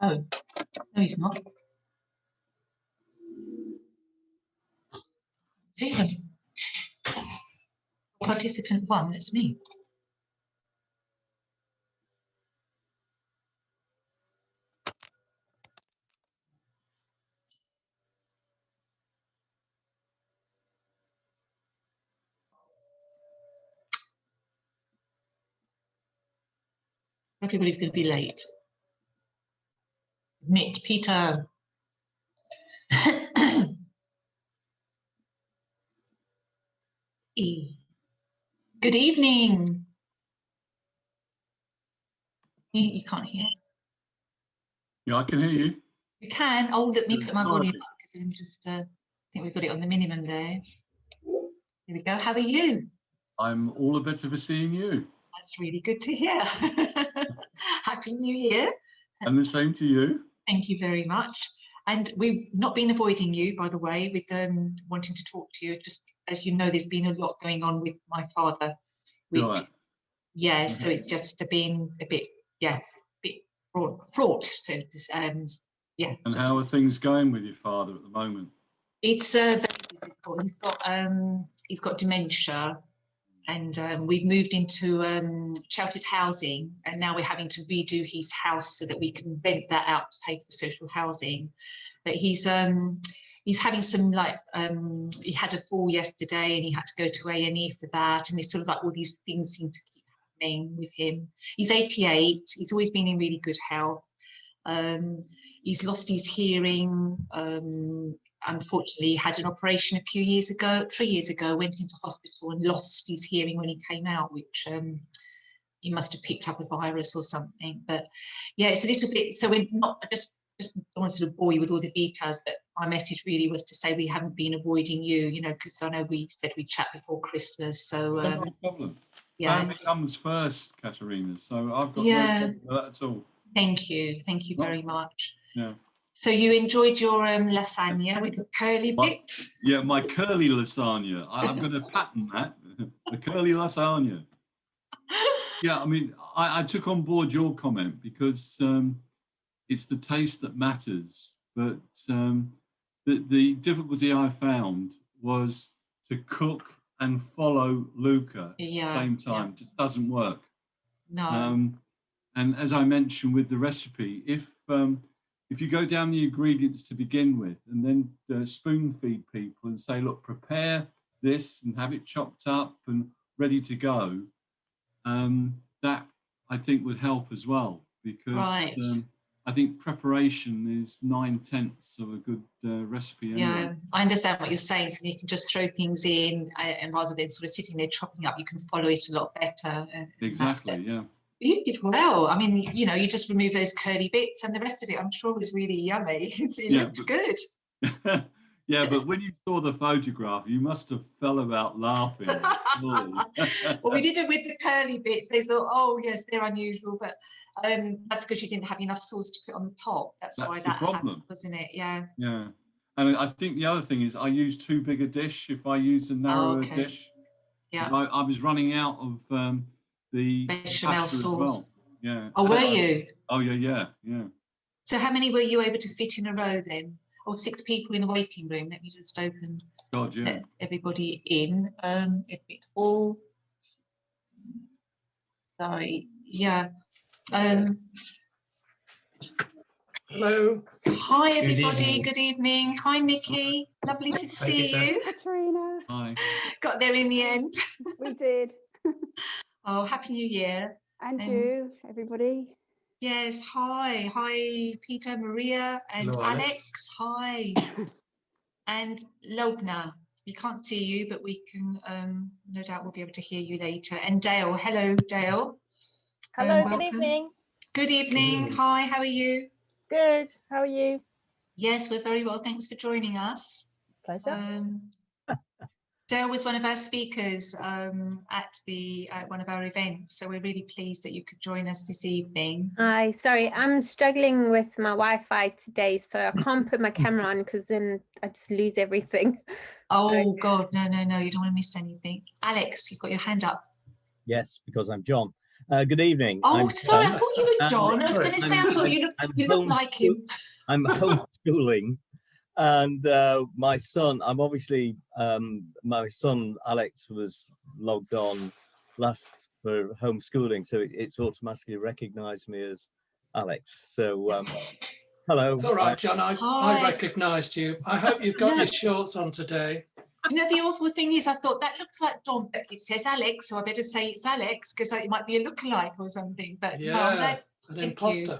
Oh, no, he's not. See him. Participant 1, that's me. Everybody's going to be late. Admit, Peter. Good evening. You can't hear. Yeah, I can hear you. You can. Oh, let me put my volume up because I'm just. I think we've got it on the minimum there. Here we go. How are you? I'm all the better for seeing you. That's really good to hear. Happy New Year. And the same to you. Thank you very much. And we've not been avoiding you, by the way, with wanting to talk to you. Just as you know, there's been a lot going on with my father. Which, right. Yeah, so it's just been a bit, fraught. So, yeah. And how are things going with your father at the moment? It's very difficult. He's got dementia, and we've moved into sheltered housing, and now we're having to redo his house so that we can rent that out to pay for social housing. But he's having some he had a fall yesterday, and he had to go to A&E for that, and it's sort of like all these things seem to keep happening with him. He's 88. He's always been in really good health. He's lost his hearing. Unfortunately, had an operation a few years ago, 3 years ago, went into hospital and lost his hearing when he came out, which he must have picked up a virus or something. But yeah, it's a little bit, so we're not, I just don't want to sort of bore you with all the details, but my message really was to say we haven't been avoiding you, you know, because I know we said we'd chat before Christmas. So no problem. Yeah, family comes first, Katerina, so I've got no problem with that at all. Thank you very much. Yeah. So you enjoyed your lasagna with the curly bits? Yeah, my curly lasagna. I'm going to patent that. The curly lasagna. Yeah, I mean, I took on board your comment because it's the taste that matters. But the difficulty I found was to cook and follow Luca at the same time. It just doesn't work. No. And as I mentioned with the recipe, if you go down the ingredients to begin with and then spoon feed people and say, look, prepare this and have it chopped up and ready to go, that I think would help as well, because I think preparation is 9/10 of a good recipe. Anyway. Yeah, I understand what you're saying. So you can just throw things in, and rather than sort of sitting there chopping up, you can follow it a lot better. Exactly, yeah. You did well. I mean, you know, you just remove those curly bits and the rest of it, I'm sure, was really yummy. It looked good. Yeah, but when you saw the photograph, you must have fell about laughing. Well, we did it with the curly bits. They thought, oh, yes, they're unusual, but that's because you didn't have enough sauce to put on the top. That's why that happened, wasn't it? Yeah. Yeah. And I think the other thing is I use too big a dish if I use a narrower dish. Yeah. I was running out of the bechamel sauce. As well. Yeah. Oh, were you? Oh, yeah. So how many were you able to fit in a row then? Oh, 6 people in the waiting room. Let me just open. God, yeah. Let everybody in. If it's all. Sorry. Yeah. Hello. Hi, everybody. Good evening. Hi, Nikki. Lovely to see you. Katerina. Hi. Got there in the end. We did. Oh, Happy New Year. And you, everybody. Yes, hi. Hi, Peter, Maria, and hello, Alex. Hi. And Lobna. We can't see you, but we can, no doubt we'll be able to hear you later. And Dale. Hello, Dale. Hello, good evening. Good evening. Hi, how are you? Good. How are you? Yes, we're very well. Thanks for joining us. Pleasure. Dale was one of our speakers at one of our events, so we're really pleased that you could join us this evening. Hi, sorry, I'm struggling with my Wi-Fi today, so I can't put my camera on because then I just lose everything. Oh, God, no, you don't want to miss anything. Alex, you've got your hand up. Yes, because I'm John. Good evening. Oh, I'm sorry, I Tom. thought you were John. I was sorry, going to say, I thought you look like him. I'm homeschooling, and my son. I'm obviously my son Alex was logged on last for homeschooling, so it's automatically recognised me as Alex. So hello. It's all right, John. I Hi. recognised you. I hope you've got No. your shorts on today. You know, the awful thing is, I thought that looks like John, but it says Alex, so I better say it's Alex because it might be a lookalike or something. But no, I'm Yeah, glad. an Thank imposter. you.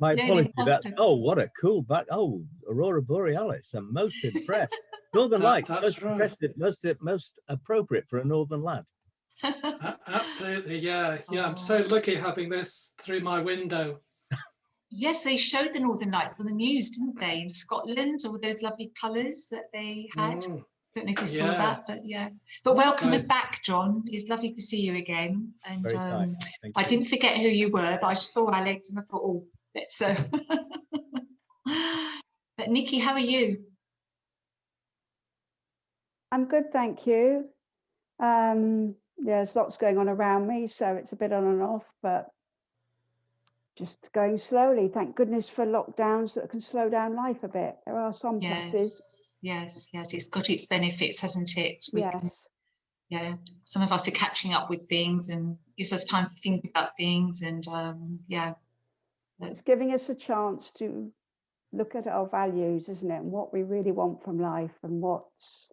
My Yeah, apologies. That's imposter. what a cool back. Oh, Aurora Borealis. I'm most impressed. Northern Lights. That's Most right. impressive. Most appropriate for a northern lad. Absolutely, yeah. I'm so Oh. lucky having this through my window. Yes, they showed the Northern Lights on the news, didn't they? In Scotland, all those lovely colours that they had. Don't know if you saw Yeah. that, but yeah. But welcome Right. back, John. It's lovely to see you again. And Very kind. Thank I you. didn't forget who you were, but I just saw Alex and I thought, oh, let's. But Nikki, how are you? I'm good, thank you. There's lots going on around me, so it's a bit on and off, but just going slowly. Thank goodness for lockdowns that can slow down life a bit. There are some pluses. Yes. It's got its benefits, hasn't it? Yes. Yeah. Some of us are catching up with things and gives us time to think about things, and yeah. It's giving us a chance to look at our values, isn't it? And what we really want from life and what's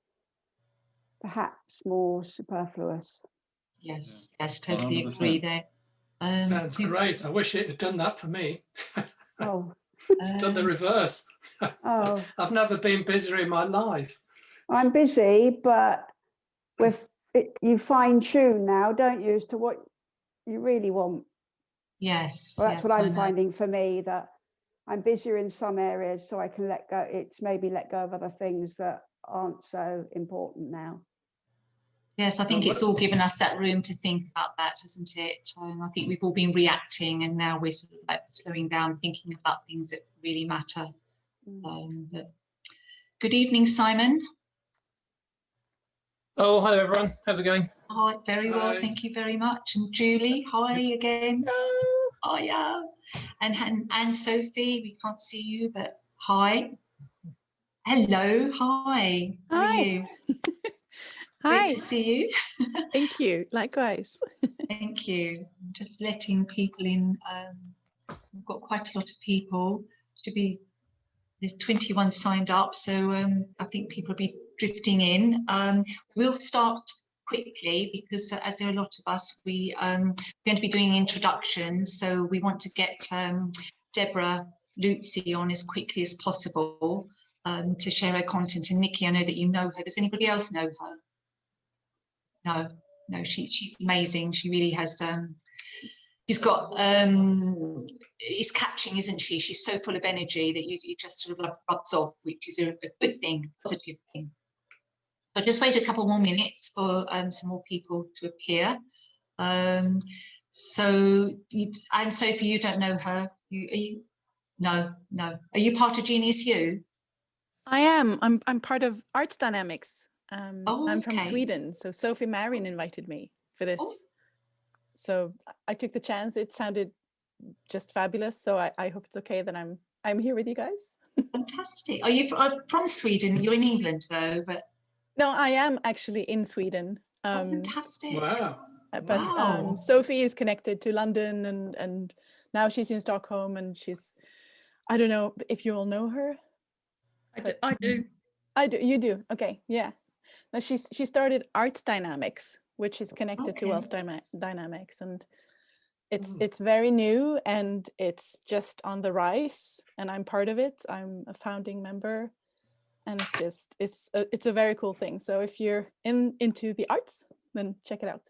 perhaps more superfluous. Yes, totally agree 100%. there. Sounds great. I wish it had done that for me. Oh. It's done the reverse. Oh. I've never been busier in my life. I'm busy, but you fine tune now, don't you, as to what you really want. Yes. Well, that's what I I'm know. finding for me, that I'm busier in some areas, so I can let go. It's maybe let go of other things that aren't so important now. Yes, I think it's all given us that room to think about that, hasn't it? I think we've all been reacting, and now we're sort of like slowing down, thinking about things that really matter. But good evening, Simon. Oh, hello everyone. How's it going? Hi, very well, thank you very much. And Julie, hi again. Oh yeah. And Sophie, we can't see you, but hi. Hello, hi. How are you? Hi. Great to see you. Thank you. Likewise. Thank you. I'm just letting people in. We've got quite a lot of people. There's 21 signed up, so I think people will be drifting in. We'll start quickly because as there are a lot of us, we are going to be doing introductions. So we want to get Deborra Luzzi on as quickly as possible to share her content. And Nikki, I know that you know her. Does anybody else know her? No, she's amazing. She really has. She's got. It's catching, isn't she? She's so full of energy that you just sort of rubs off, which is a good thing, positive thing. So just wait a couple more minutes for some more people to appear. So, and Sophie, you don't know her. No. Are you part of Genius U? I am. I'm part of Arts Dynamics. I'm from okay. Sweden, so Sophie Marin invited me for this. Oh. So I took the chance. It sounded just fabulous. So I hope it's okay that I'm here with you guys. Fantastic. Are you from Sweden? You're in England though, but no, I am actually in Sweden. Fantastic. Wow. But Sophie is connected to London, and now she's in Stockholm, and I don't know if you all know her. I do. You do. Okay. Yeah. Now she started Arts Dynamics, which is connected to Wealth Dynamics, and it's very new and it's just on the rise, and I'm part of it. I'm a founding member, and it's a very cool thing. So if you're into the arts, then check it out.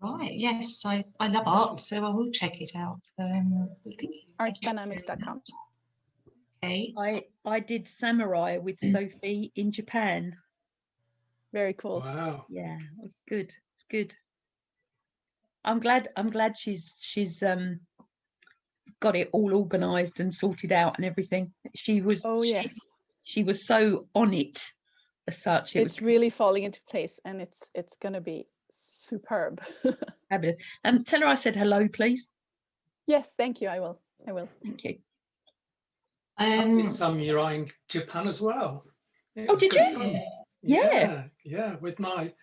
Right. Yes, I love art, so I will check it out. Artsdynamics.com. Okay. I did samurai with Sophie in Japan. Very cool. Wow. Yeah, it was good. It's good. I'm glad she's got it all organized and sorted out and everything. She was she was so on it as such. It's really falling into place, and it's gonna be superb. Fabulous. Tell her I said hello, please. Yes, thank you. I will. Thank you. I did samurai in Japan as well. Oh, did you? Fun. Yeah. Yeah, with my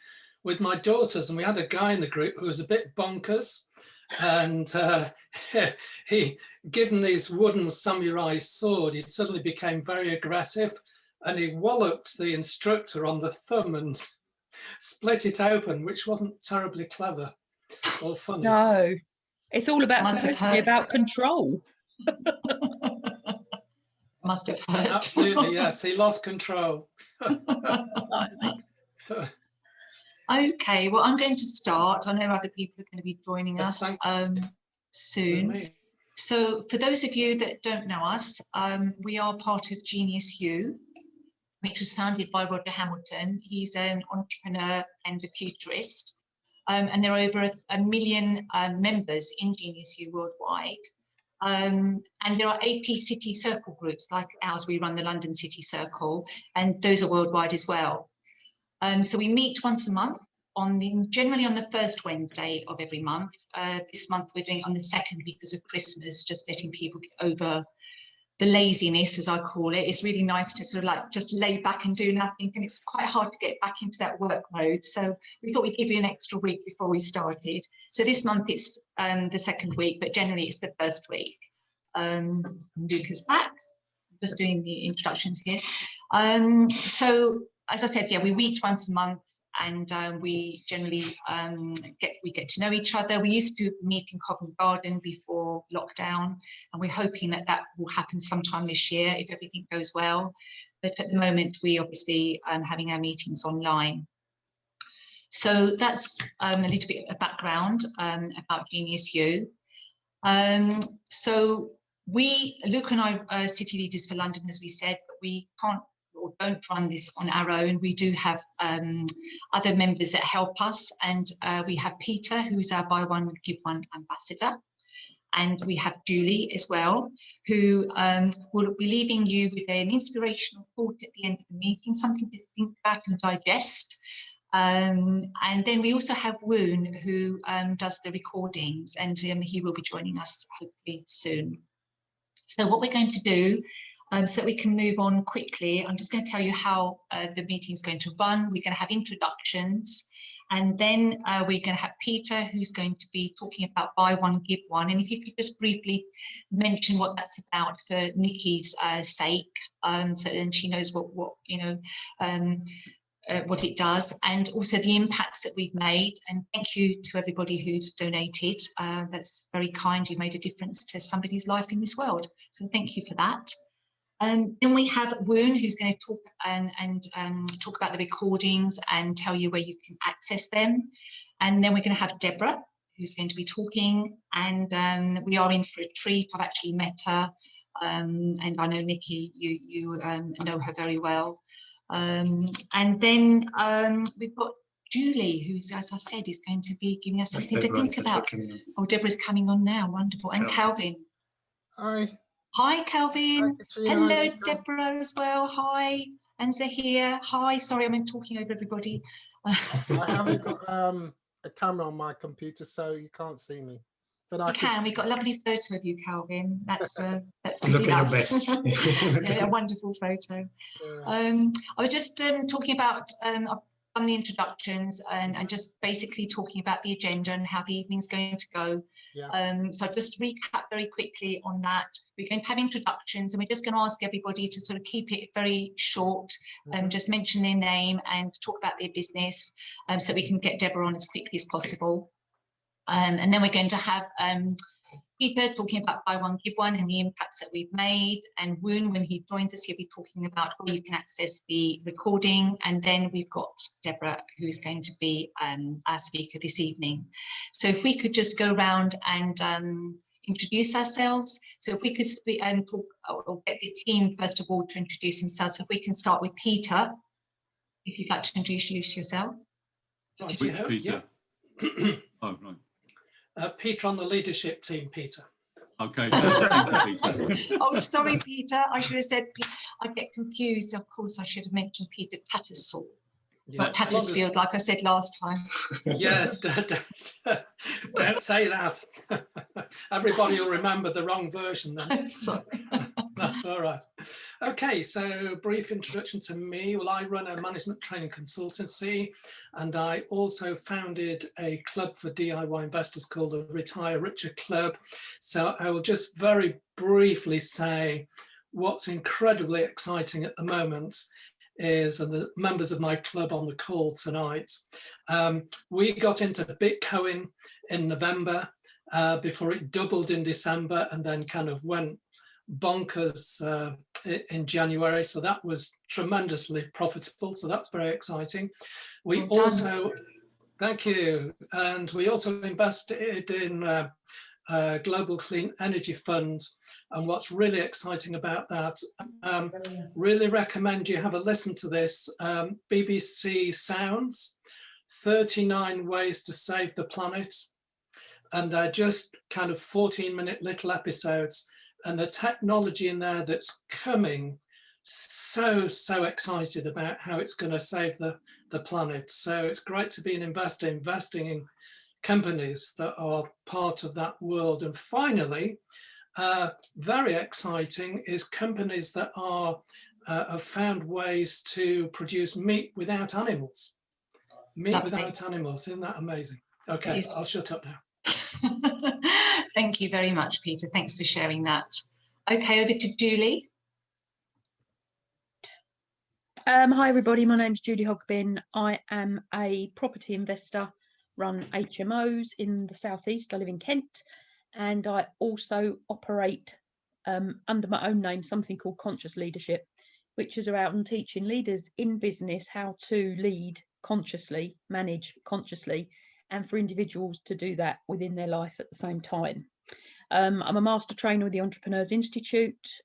daughters, and we had a guy in the group who was a bit bonkers, and he, given his wooden samurai sword, he suddenly became very aggressive, and he walloped the instructor on the thumb and split it open, which wasn't terribly clever or funny. No, it's all about supposed to be about control. Must have hurt. Absolutely, yes. He lost control. Okay, well, I'm going to start. I know other people are going to be joining us soon. So for those of you that don't know us, we are part of Genius U, which was founded by Roger Hamilton. He's an entrepreneur and a futurist. And there are over a million members in Genius U worldwide. And there are 80 city circle groups like ours. We run the London City Circle, and those are worldwide as well. So we meet once a month, generally on the first Wednesday of every month. This month we're doing it on the second because of Christmas, just letting people get over the laziness, as I call it. It's really nice to sort of like just lay back and do nothing, and it's quite hard to get back into that work mode. So we thought we'd give you an extra week before we started. So this month it's the second week, but generally it's the first week. Luca's back, just doing the introductions here. So as I said, yeah, we meet once a month, and we generally get to know each other. We used to meet in Covent Garden before lockdown, and we're hoping that that will happen sometime this year if everything goes well. But at the moment, we obviously having our meetings online. So that's a little bit of background about Genius U. So Luke and I are city leaders for London, as we said, but we can't or don't run this on our own. We do have other members that help us, and we have Peter, who's our Buy One Give One ambassador, and we have Julie as well, who will be leaving you with an inspirational thought at the end of the meeting, something to think about and digest. And then we also have Woon, who does the recordings, and he will be joining us hopefully soon. So what we're going to do, so that we can move on quickly, I'm just going to tell you how the meeting is going to run. We're going to have introductions, and then we're going to have Peter, who's going to be talking about Buy One, Give One. And if you could just briefly mention what that's about for Nikki's sake, so then she knows what it does, and also the impacts that we've made. And thank you to everybody who's donated. That's very kind. You made a difference to somebody's life in this world. So thank you for that. Then we have Woon, who's going to talk talk about the recordings and tell you where you can access them. And then we're going to have Deborah, who's going to be talking. And we are in for a treat. I've actually met her, and I know Nikki, you know her very well. And then we've got Julie, who's, as I said, is going to be giving us something to think about. Oh, Deborah's coming on now. Wonderful. And Calvin. Hi. Hi, Calvin. Hi, hello, Deborah as well. Hi. And Zahir. Hi. Sorry, I'm talking over everybody. I haven't got a camera on my computer, so you can't see me. But I can. We've got a lovely photo of you, Calvin. That's good Look enough. at your best. Yeah, a wonderful photo. I was just talking about on the introductions and just basically talking about the agenda and how the evening's going to go. Yeah. So just recap very quickly on that. We're going to have introductions, and we're just going to ask everybody to sort of keep it very short, just mention their name and talk about their business, so we can get Deborah on as quickly as possible. And then we're going to have Peter talking about Buy One, Give One and the impacts that we've made. And Woon, when he joins us, he'll be talking about where you can access the recording. And then we've got Deborah, who's going to be our speaker this evening. So if we could just go around and introduce ourselves. So if we could speak and talk, or get the team, first of all, to introduce themselves. So if we can start with Peter, if you'd like to introduce yourself. Which Peter? Oh, right. Peter on the leadership team, Peter. Okay, thank you, Peter. Oh, sorry, Peter. I should have said, I get confused. Of course, I should have mentioned Peter Tattersall. Yeah, Not Tattersfield, like I said last time. Yes, don't say that. Everybody will remember the wrong version then. Sorry. That's all right. Okay, so brief introduction to me. Well, I run a management training consultancy, and I also founded a club for DIY investors called the Retire Richer Club. So I will just very briefly say what's incredibly exciting at the moment is, and the members of my club on the call tonight, we got into Bitcoin in November before it doubled in December and then kind of went bonkers in January. So that was tremendously profitable. So that's very exciting. We also, thank you. And we also invested in a global clean energy fund. And what's really exciting about that, really recommend you have a listen to this, BBC Sounds, 39 Ways to Save the Planet. And they're just kind of 14-minute little episodes. And the technology in there that's coming, so excited about how it's going to save the planet. So it's great to be an investor, investing in companies that are part of that world. And finally, very exciting is companies that are have found ways to produce meat without animals. Meat without animals, isn't that amazing? Okay, I'll shut up now. Thank you very much, Peter. Thanks for sharing that. Okay, over to Julie. Hi everybody, my name's Julie Hogbin. I am a property investor, run HMOs in the southeast. I live in Kent, and I also operate under my own name something called Conscious Leadership, which is around teaching leaders in business how to lead consciously, manage consciously, and for individuals to do that within their life at the same time. I'm a master trainer with the Entrepreneurs Institute.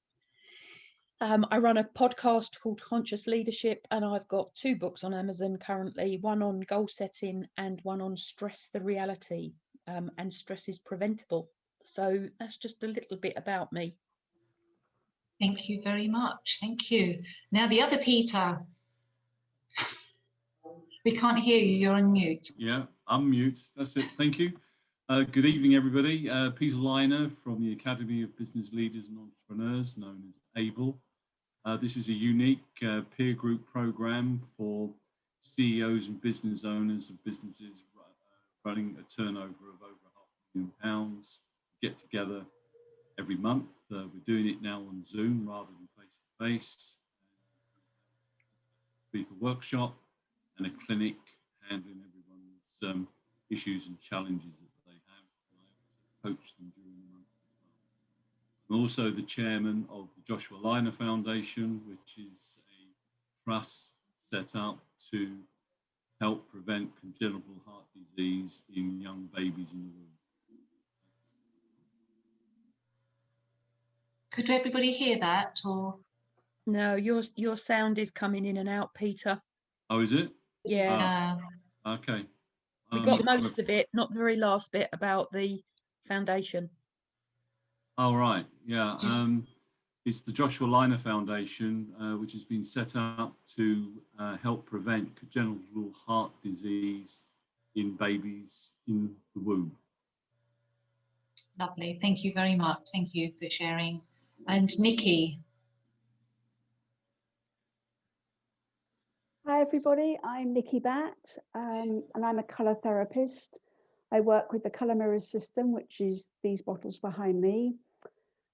I run a podcast called Conscious Leadership, and I've got 2 books on Amazon currently, one on goal setting and one on stress the reality, and stress is preventable. So that's just a little bit about me. Thank you very much. Thank you. Now the other Peter. We can't hear you, you're on mute. Yeah, unmute, that's it, thank you. Good evening, everybody. Peter Liner from the Academy of Business Leaders and Entrepreneurs, known as ABLE. This is a unique peer group program for CEOs and business owners of businesses running a turnover of over £500,000. Get together every month. We're doing it now on Zoom rather than face-to-face. Speaker workshop and a clinic handling everyone's issues and challenges that they have. I also coach them during the month as well. I'm also the chairman of the Joshua Liner Foundation, which is a trust set up to help prevent congenital heart disease in young babies in the womb. Could everybody hear that, or? No, your sound is coming in and out, Peter. Oh, is it? Yeah. Okay. We got most of it, not the very last bit about the foundation. Oh, right. Yeah. It's the Joshua Liner Foundation, which has been set up to help prevent congenital heart disease in babies in the womb. Lovely. Thank you very much. Thank you for sharing. And Nikki. Hi everybody, I'm Nikki Batt, and I'm a colour therapist. I work with the Colour Mirrors system, which is these bottles behind me,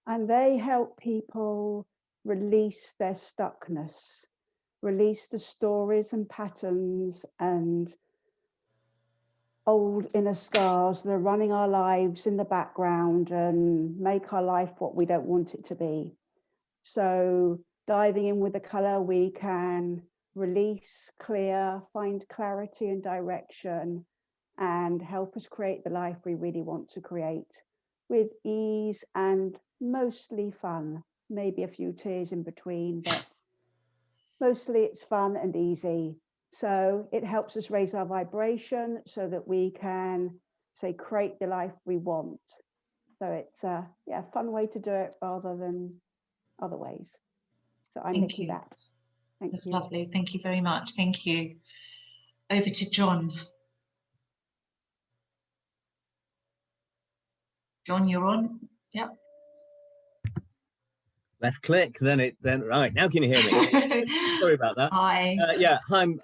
and they help people release their stuckness, release the stories and patterns and old inner scars that are running our lives in the background and make our life what we don't want it to be. So diving in with the colour, we can release, clear, find clarity and direction, and help us create the life we really want to create with ease and mostly fun, maybe a few tears in between, but mostly it's fun and easy. So it helps us raise our vibration so that we can, say, create the life we want. So it's a fun way to do it rather than other ways. So I'm Nikki Batt. Thank you. That's lovely. Thank you very much. Thank you. over to John. John, you're on. Yep. Left click, then right now. Can you hear me? Sorry about that. Hi. Yeah, I'm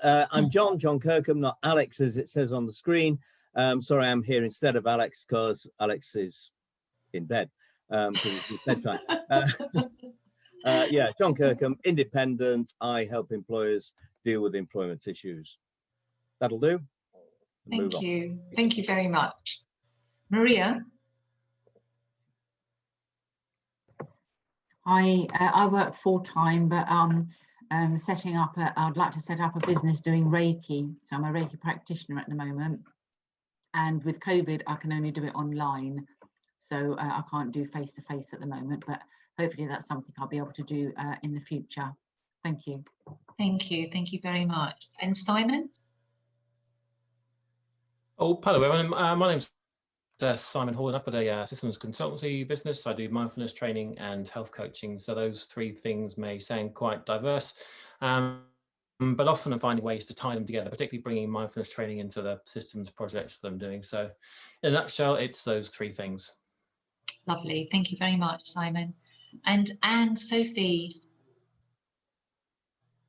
John Kirkham, not Alex as it says on the screen. Sorry, I'm here instead of Alex because Alex is in bed because it's his bedtime. Yeah, John Kirkham, independent. I help employers deal with employment issues. That'll do. Thank you. Thank you very much. Maria. I work full-time, but I'd like to set up a business doing Reiki. So I'm a Reiki practitioner at the moment. And with COVID, I can only do it online. So I can't do face-to-face at the moment, but hopefully that's something I'll be able to do in the future. Thank you. Thank you. Thank you very much. And Simon? Oh, hello everyone. My name's Simon Hall, and I've got a systems consultancy business. I do mindfulness training and health coaching. So those three things may sound quite diverse, but often I'm finding ways to tie them together, particularly bringing mindfulness training into the systems projects that I'm doing. So in a nutshell, it's those three things. Lovely. Thank you very much, Simon. And Anne-Sophie.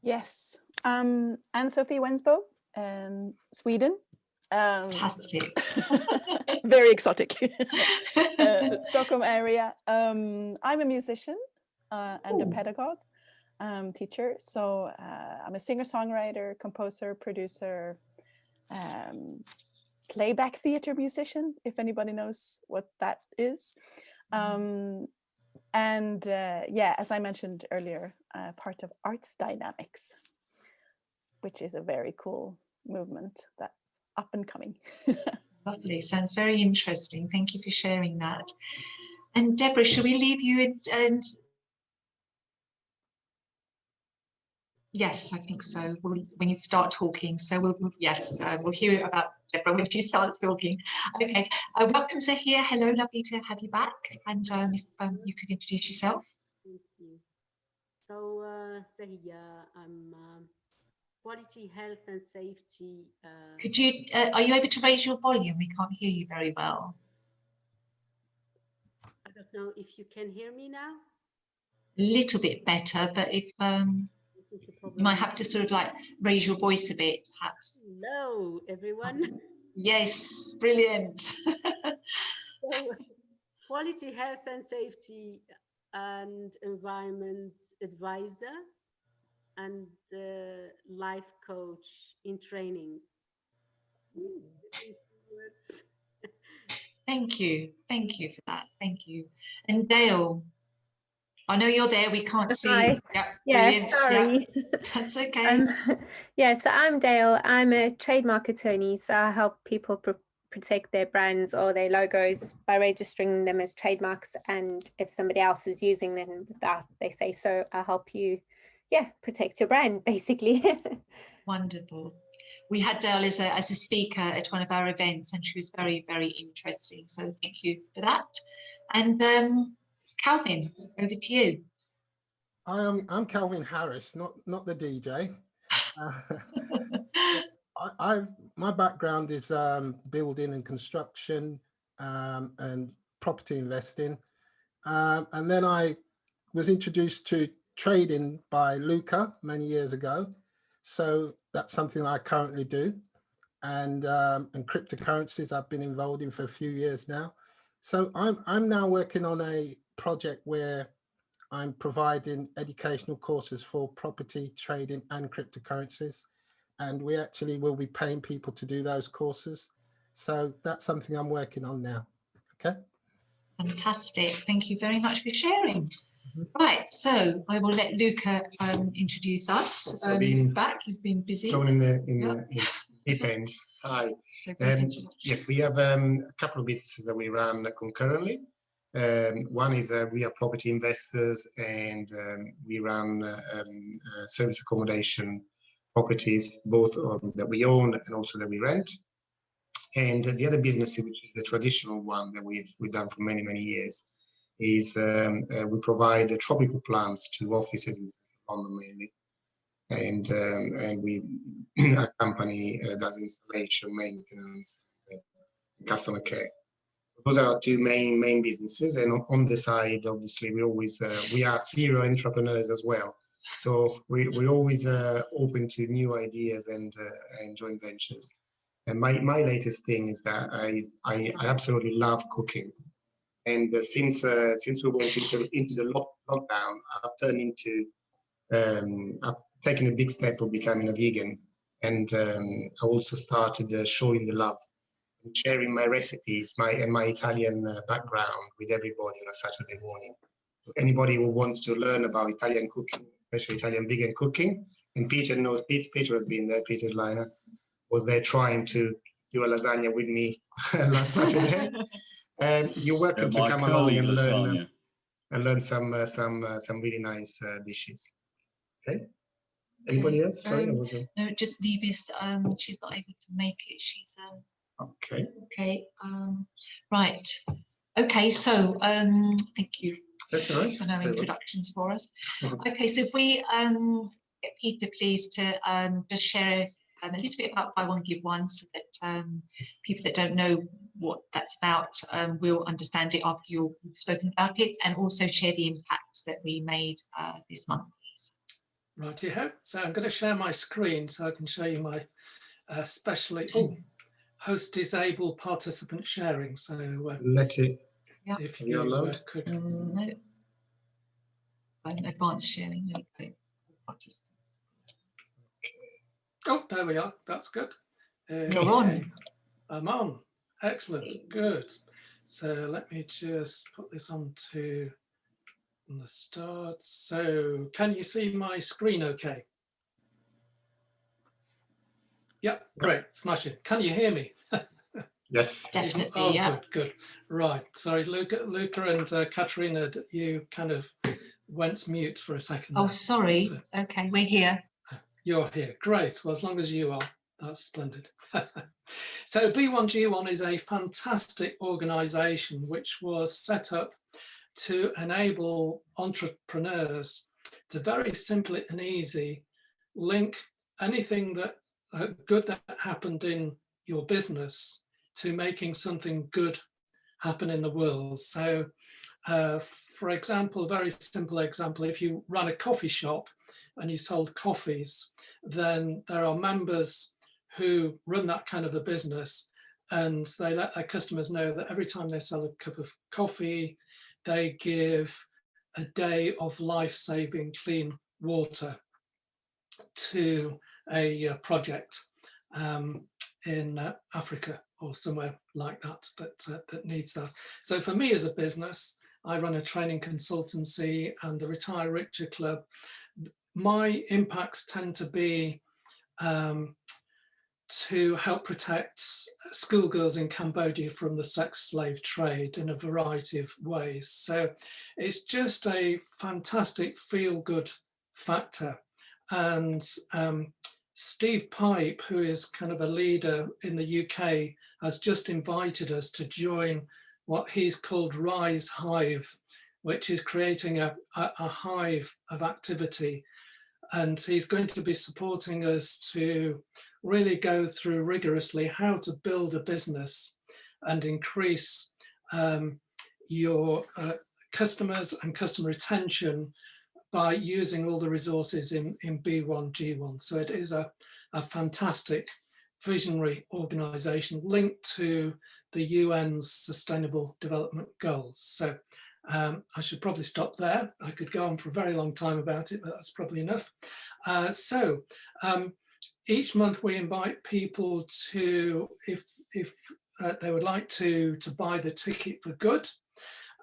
Yes, Anne-Sophie Wensbo, Sweden. Fantastic. Very exotic. Stockholm area. I'm a musician and a pedagogue, teacher. So I'm a singer-songwriter, composer, producer, playback theater musician, if anybody knows what that is. And yeah, as I mentioned earlier, part of Arts Dynamics, which is a very cool movement that's up and coming. Lovely. Sounds very interesting. Thank you for sharing that. And Deborah, shall we leave you and yes, I think so. When you start talking, so we'll hear about Deborah when she starts talking. Okay. Welcome, Zahir. Hello, lovely to have you back. And if you could introduce yourself. Thank you. So, Zahir, I'm quality health and safety. Could you? Are you able to raise your volume? We can't hear you very well. I don't know if you can hear me now. A little bit better, but if you might have to sort of like raise your voice a bit, perhaps. Hello, everyone. Yes, brilliant. So, quality health and safety and environment advisor and life coach in training. Thank you. Thank you for that. Thank you. And Dale, I know you're there. We can't see. Hi. Yeah, Yeah, sorry. Yeah, that's okay. Yeah, so I'm Dale. I'm a trademark attorney. So I help people protect their brands or their logos by registering them as trademarks. And if somebody else is using them without they say so, I'll help you, protect your brand, basically. Wonderful. We had Dale as a speaker at one of our events, and she was very, very interesting. So thank you for that. And Calvin, over to you. I'm Calvin Harris, not the DJ. My background is building and construction and property investing, and then I was introduced to trading by Luca many years ago. So that's something I currently do, and cryptocurrencies I've been involved in for a few years now. So I'm now working on a project where I'm providing educational courses for property trading and cryptocurrencies, and we actually will be paying people to do those courses. So that's something I'm working on now. Okay. Fantastic. Thank you very much for sharing. Right, so I will let Luca introduce us. He's back. He's been busy. Shown in the deep end. Hi. Yes, we have a couple of businesses that we run concurrently. One is we are property investors, and we run service accommodation properties, both that we own and also that we rent. And the other business, which is the traditional one that we've done for many, many years, is we provide tropical plants to offices in London mainly, and we a company does installation, maintenance, customer care. Those are our two main businesses, and on the side, obviously, we are serial entrepreneurs as well. So we're always open to new ideas and joint ventures. And my latest thing is that I absolutely love cooking. And since we went into the lockdown, I've taken a big step of becoming a vegan, and I also started showing the love and sharing my recipes, my Italian background with everybody on a Saturday morning. So anybody who wants to learn about Italian cooking, especially Italian vegan cooking, and Peter knows, Peter has been there, Peter Liner was there trying to do a lasagna with me last Saturday. You're welcome to come along and learn some really nice dishes. Okay. Anybody else? Sorry, I wasn't. No, just Nevis. She's not able to make it. She's okay. Okay. Right. Okay. So thank you. That's all right. For no introductions for us. Okay. So if we get Peter, please, to just share a little bit about Buy One Give One, so that people that don't know what that's about will understand it after you've spoken about it, and also share the impacts that we made this month. Righty-ho. So I'm going to share my screen so I can show you my specially host disabled participant sharing. So let it. If you could. No. Advanced sharing. There we go. Oh, there we are. That's good. You're on. I'm on. Excellent. Good. So let me just put this onto the start. So can you see my screen okay? Yep, great. Smashing. Can you hear me? Yes. Definitely. Oh, yeah. Good. Right. Sorry, Luca and Katerina, you kind of went mute for a second. Oh, sorry. Okay, we're here. You're here. Great. Well, as long as you are, that's splendid. So B1G1 is a fantastic organisation which was set up to enable entrepreneurs to very simply and easy link anything that good that happened in your business to making something good happen in the world. So for example, a very simple example, if you run a coffee shop and you sold coffees, then there are members who run that kind of a business, and they let their customers know that every time they sell a cup of coffee, they give a day of life-saving clean water to a project in Africa or somewhere like that that needs that. So for me as a business, I run a training consultancy and the Retire Richer Club. My impacts tend to be to help protect schoolgirls in Cambodia from the sex slave trade in a variety of ways. So it's just a fantastic feel-good factor. And Steve Pipe, who is kind of a leader in the UK, has just invited us to join what he's called Rise Hive, which is creating a hive of activity. And he's going to be supporting us to really go through rigorously how to build a business and increase your customers and customer retention by using all the resources in B1G1. So it is a fantastic visionary organisation linked to the UN's Sustainable Development Goals. So I should probably stop there. I could go on for a very long time about it, but that's probably enough. Each month we invite people to, if they would like to buy the ticket for good,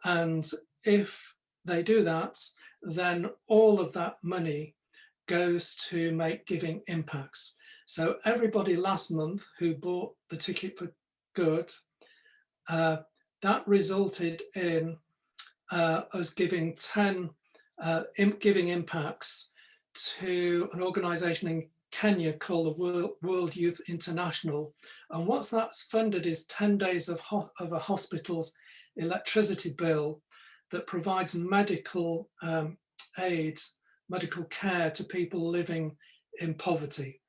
and if they do that, then all of that money goes to make giving impacts. So everybody last month who bought the ticket for good, that resulted in us giving 10 giving impacts to an organisation in Kenya called the World Youth International. And what that's funded is 10 days of a hospital's electricity bill that provides medical aid, medical care to people living in poverty.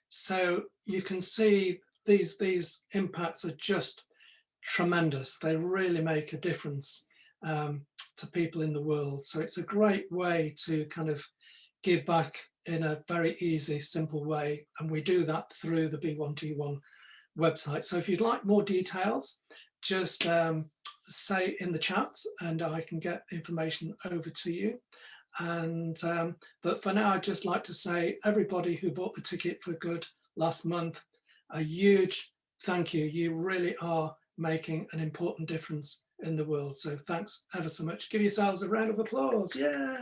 So you can see these impacts are just tremendous. They really make a difference to people in the world. So it's a great way to kind of give back in a very easy, simple way. And we do that through the B121 website. So if you'd like more details, just say in the chat and I can get information over to you. And but for now, I'd just like to say everybody who bought the ticket for good last month, a huge thank you. You really are making an important difference in the world. So thanks ever so much. Give yourselves a round of applause. Yeah.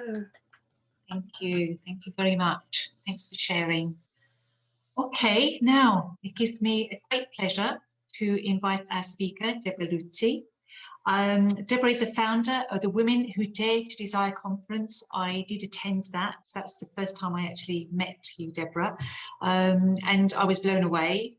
Thank you very much. Thanks for sharing. Okay, now it gives me a great pleasure to invite our speaker, Deborra Luzzi. Deborra is the founder of the Women Who Dare to Desire conference. I did attend that. That's the first time I actually met you, Deborra, and I was blown away.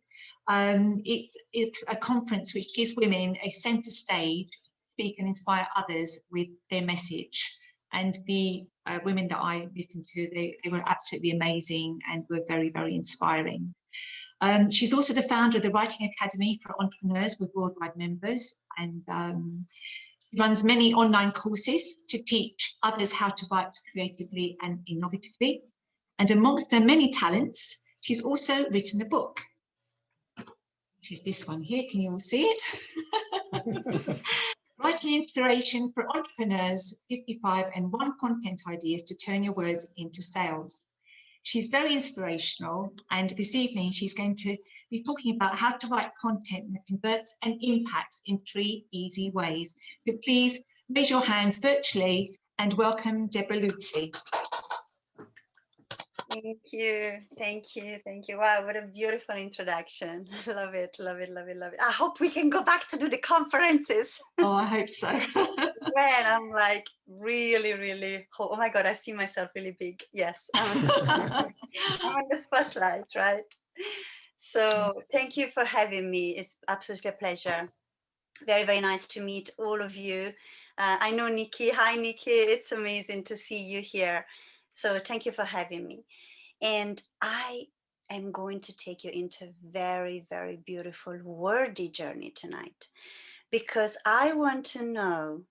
It's a conference which gives women a centre stage to speak and inspire others with their message. And the women that I listened to, they were absolutely amazing and were very, very inspiring. She's also the founder of the Writing Academy for Entrepreneurs with worldwide members, and she runs many online courses to teach others how to write creatively and innovatively. And amongst her many talents, she's also written a book, which is this one here. Can you all see it? Writing Inspiration for Entrepreneurs, 55 and 1 Content Ideas to Turn Your Words into Sales. She's very inspirational, and this evening she's going to be talking about how to write content that converts and impacts in 3 easy ways. So please raise your hands virtually and welcome Deborra Luzzi. Thank you, thank you, thank you. Wow, what a beautiful introduction. Love it, love it, love it, love it. I hope we can go back to do the conferences. Oh, I hope so. When I'm like really, really, oh my God, I see myself really big. Yes, I'm on the spotlight, right? So thank you for having me. It's absolutely a pleasure. Very, very nice to meet all of you. I know Nikki. Hi, Nikki. It's amazing to see you here. So thank you for having me. And I am going to take you into a very, very beautiful wordy journey tonight, because I want to know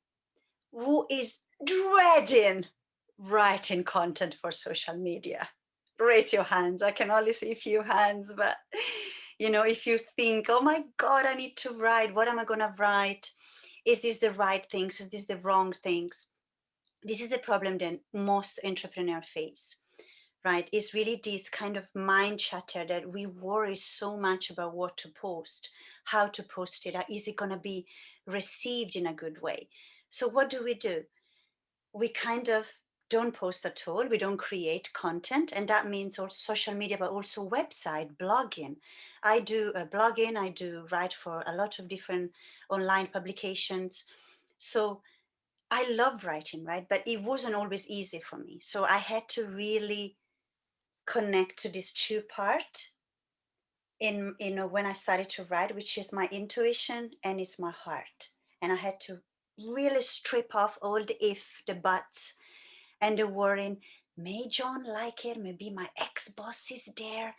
who is dreading writing content for social media. Raise your hands. I can only see a few hands, but you know, if you think, oh my God, I need to write, what am I going to write? Is this the right things? Is this the wrong things? This is the problem that most entrepreneurs face, right? It's really this kind of mind chatter that we worry so much about what to post, how to post it. Is it going to be received in a good way? So what do? We kind of don't post at all. We don't create content. And that means also social media, but also website, blogging. I do blogging. I do write for a lot of different online publications. So I love writing, right? But it wasn't always easy for me. So I had to really connect to this 2 part in, you know, when I started to write, which is my intuition and it's my heart. And I had to really strip off all the if, the buts, and the worrying. May John like it? Maybe my ex-boss is there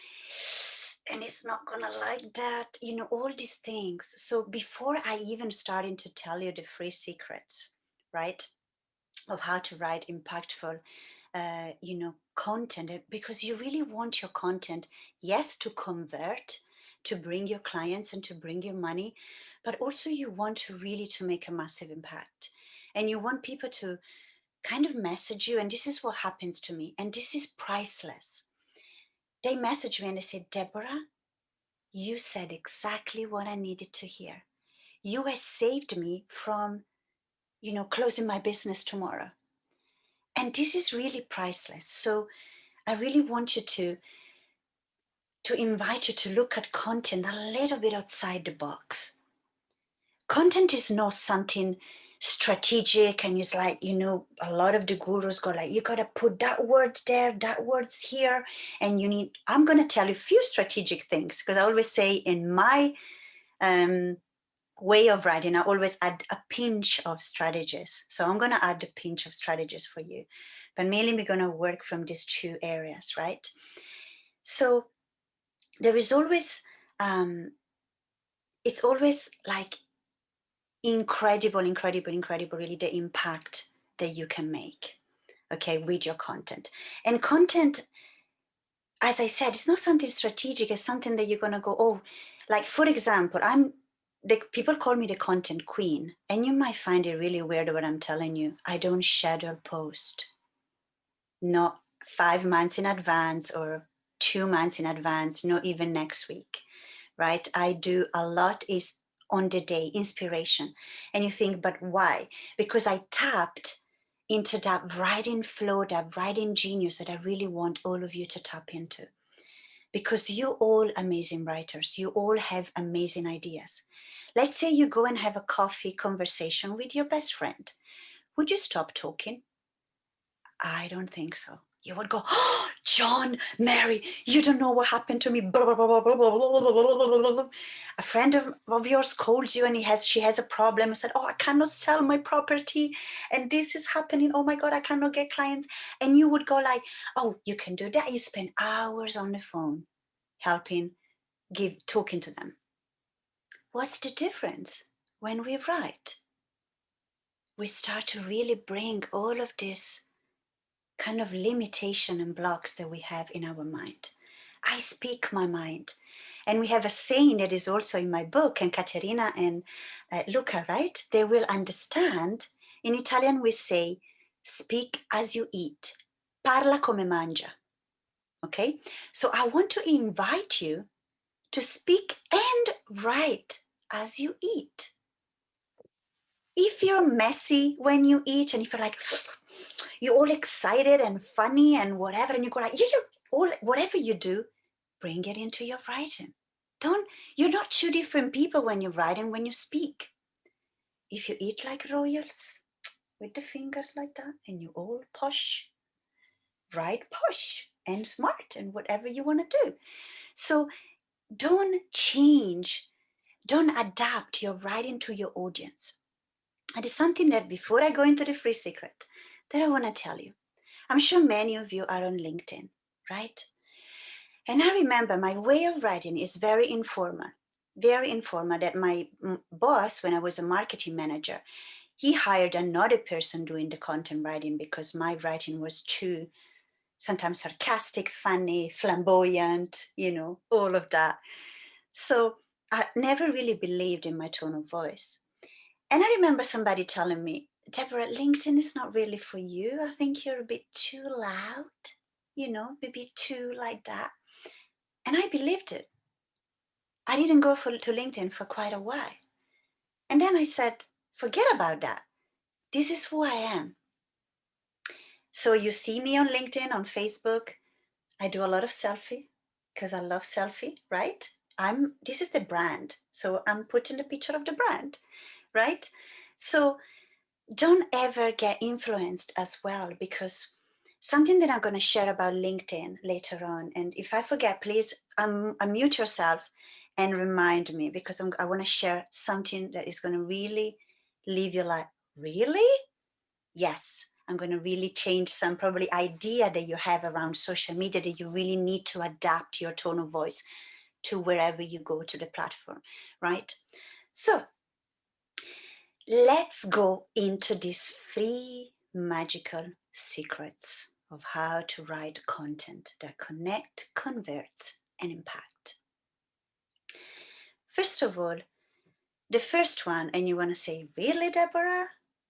and it's not gonna like that, you know, all these things. So before I even started to tell you the 3 secrets, right, of how to write impactful, you know, content, because you really want your content, yes, to convert, to bring your clients and to bring you money, but also you want to really to make a massive impact, and you want people to kind of message you. And this is what happens to me, and this is priceless. They message me and they say, Deborah, you said exactly what I needed to hear. You have saved me from, you know, closing my business tomorrow. And this is really priceless. So I really want you to invite you to look at content a little bit outside the box. Content is not something strategic, and it's like, you know, a lot of the gurus go like, you got to put that word there, that word's here, and you need, I'm going to tell you a few strategic things, because I always say in my way of writing, I always add a pinch of strategies. So I'm going to add a pinch of strategies for you, but mainly we're going to work from these 2 areas, right? So there is always, it's always like incredible, really the impact that you can make, okay, with your content. And content, as I said, it's not something strategic, it's something that you're gonna go, oh, like for example, people call me the content queen, and you might find it really weird what I'm telling you. I don't schedule post, not 5 months in advance or 2 months in advance, not even next week, right? I do a lot is on the day, inspiration. And you think, but why? Because I tapped into that writing flow, that writing genius that I really want all of you to tap into. Because you all amazing writers, you all have amazing ideas. Let's say you go and have a coffee conversation with your best friend. Would you stop talking? I don't think so. You would go, oh, John, Mary, you don't know what happened to me. Blah, blah, blah, blah, blah, blah, blah, blah, blah. A friend of yours calls you and she has a problem. And said, oh, I cannot sell my property and this is happening. Oh my God, I cannot get clients. And you would go like, oh, you can do that. You spend hours on the phone helping, talking to them. What's the difference? When we write, we start to really bring all of this kind of limitation and blocks that we have in our mind. I speak my mind. And we have a saying that is also in my book, and Caterina and Luca, right? They will understand. In Italian, we say, speak as you eat. Parla come mangia. Okay? So I want to invite you to speak and write as you eat. If you're messy when you eat and if you're like, you're all excited and funny and whatever, and you go like, whatever you do, bring it into your writing. You're not two different people when you write and when you speak. If you eat like royals with the fingers like that and you all posh, write posh and smart and whatever you want to do. So don't change, don't adapt your writing to your audience. And it's something that before I go into the free secret that I want to tell you. I'm sure many of you are on LinkedIn, right? And I remember my way of writing is very informal that my boss, when I was a marketing manager, he hired another person doing the content writing because my writing was too sometimes sarcastic, funny, flamboyant, all of that. So I never really believed in my tone of voice. And I remember somebody telling me, Deborah, LinkedIn is not really for you. I think you're a bit too loud, maybe too like that. And I believed it. I didn't go to LinkedIn for quite a while. And then I said, forget about that. This is who I am. So you see me on LinkedIn, on Facebook. I do a lot of selfie because I love selfie, right? This is the brand. So I'm putting the picture of the brand, right? So don't ever get influenced as well, because something that I'm going to share about LinkedIn later on, and if I forget, please unmute yourself and remind me, because I want to share something that is going to really leave you like, really? Yes, I'm going to really change some probably idea that you have around social media that you really need to adapt your tone of voice to wherever you go to the platform, right? So let's go into these 3 magical secrets of how to write content that connect, converts, and impact. First of all, the first one, and you want to say, really, Deborah?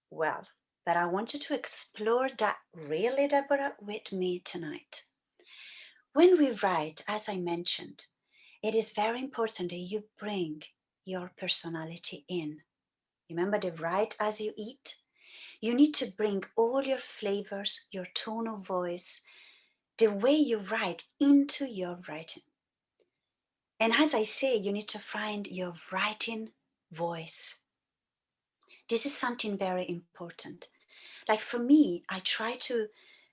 Well, but I want you to explore that really, Deborah, with me tonight. When we write, as I mentioned, it is very important that you bring your personality in. Remember the write as you eat? You need to bring all your flavors, your tone of voice, the way you write into your writing. And as I say, you need to find your writing voice. This is something very important. Like for me, I try to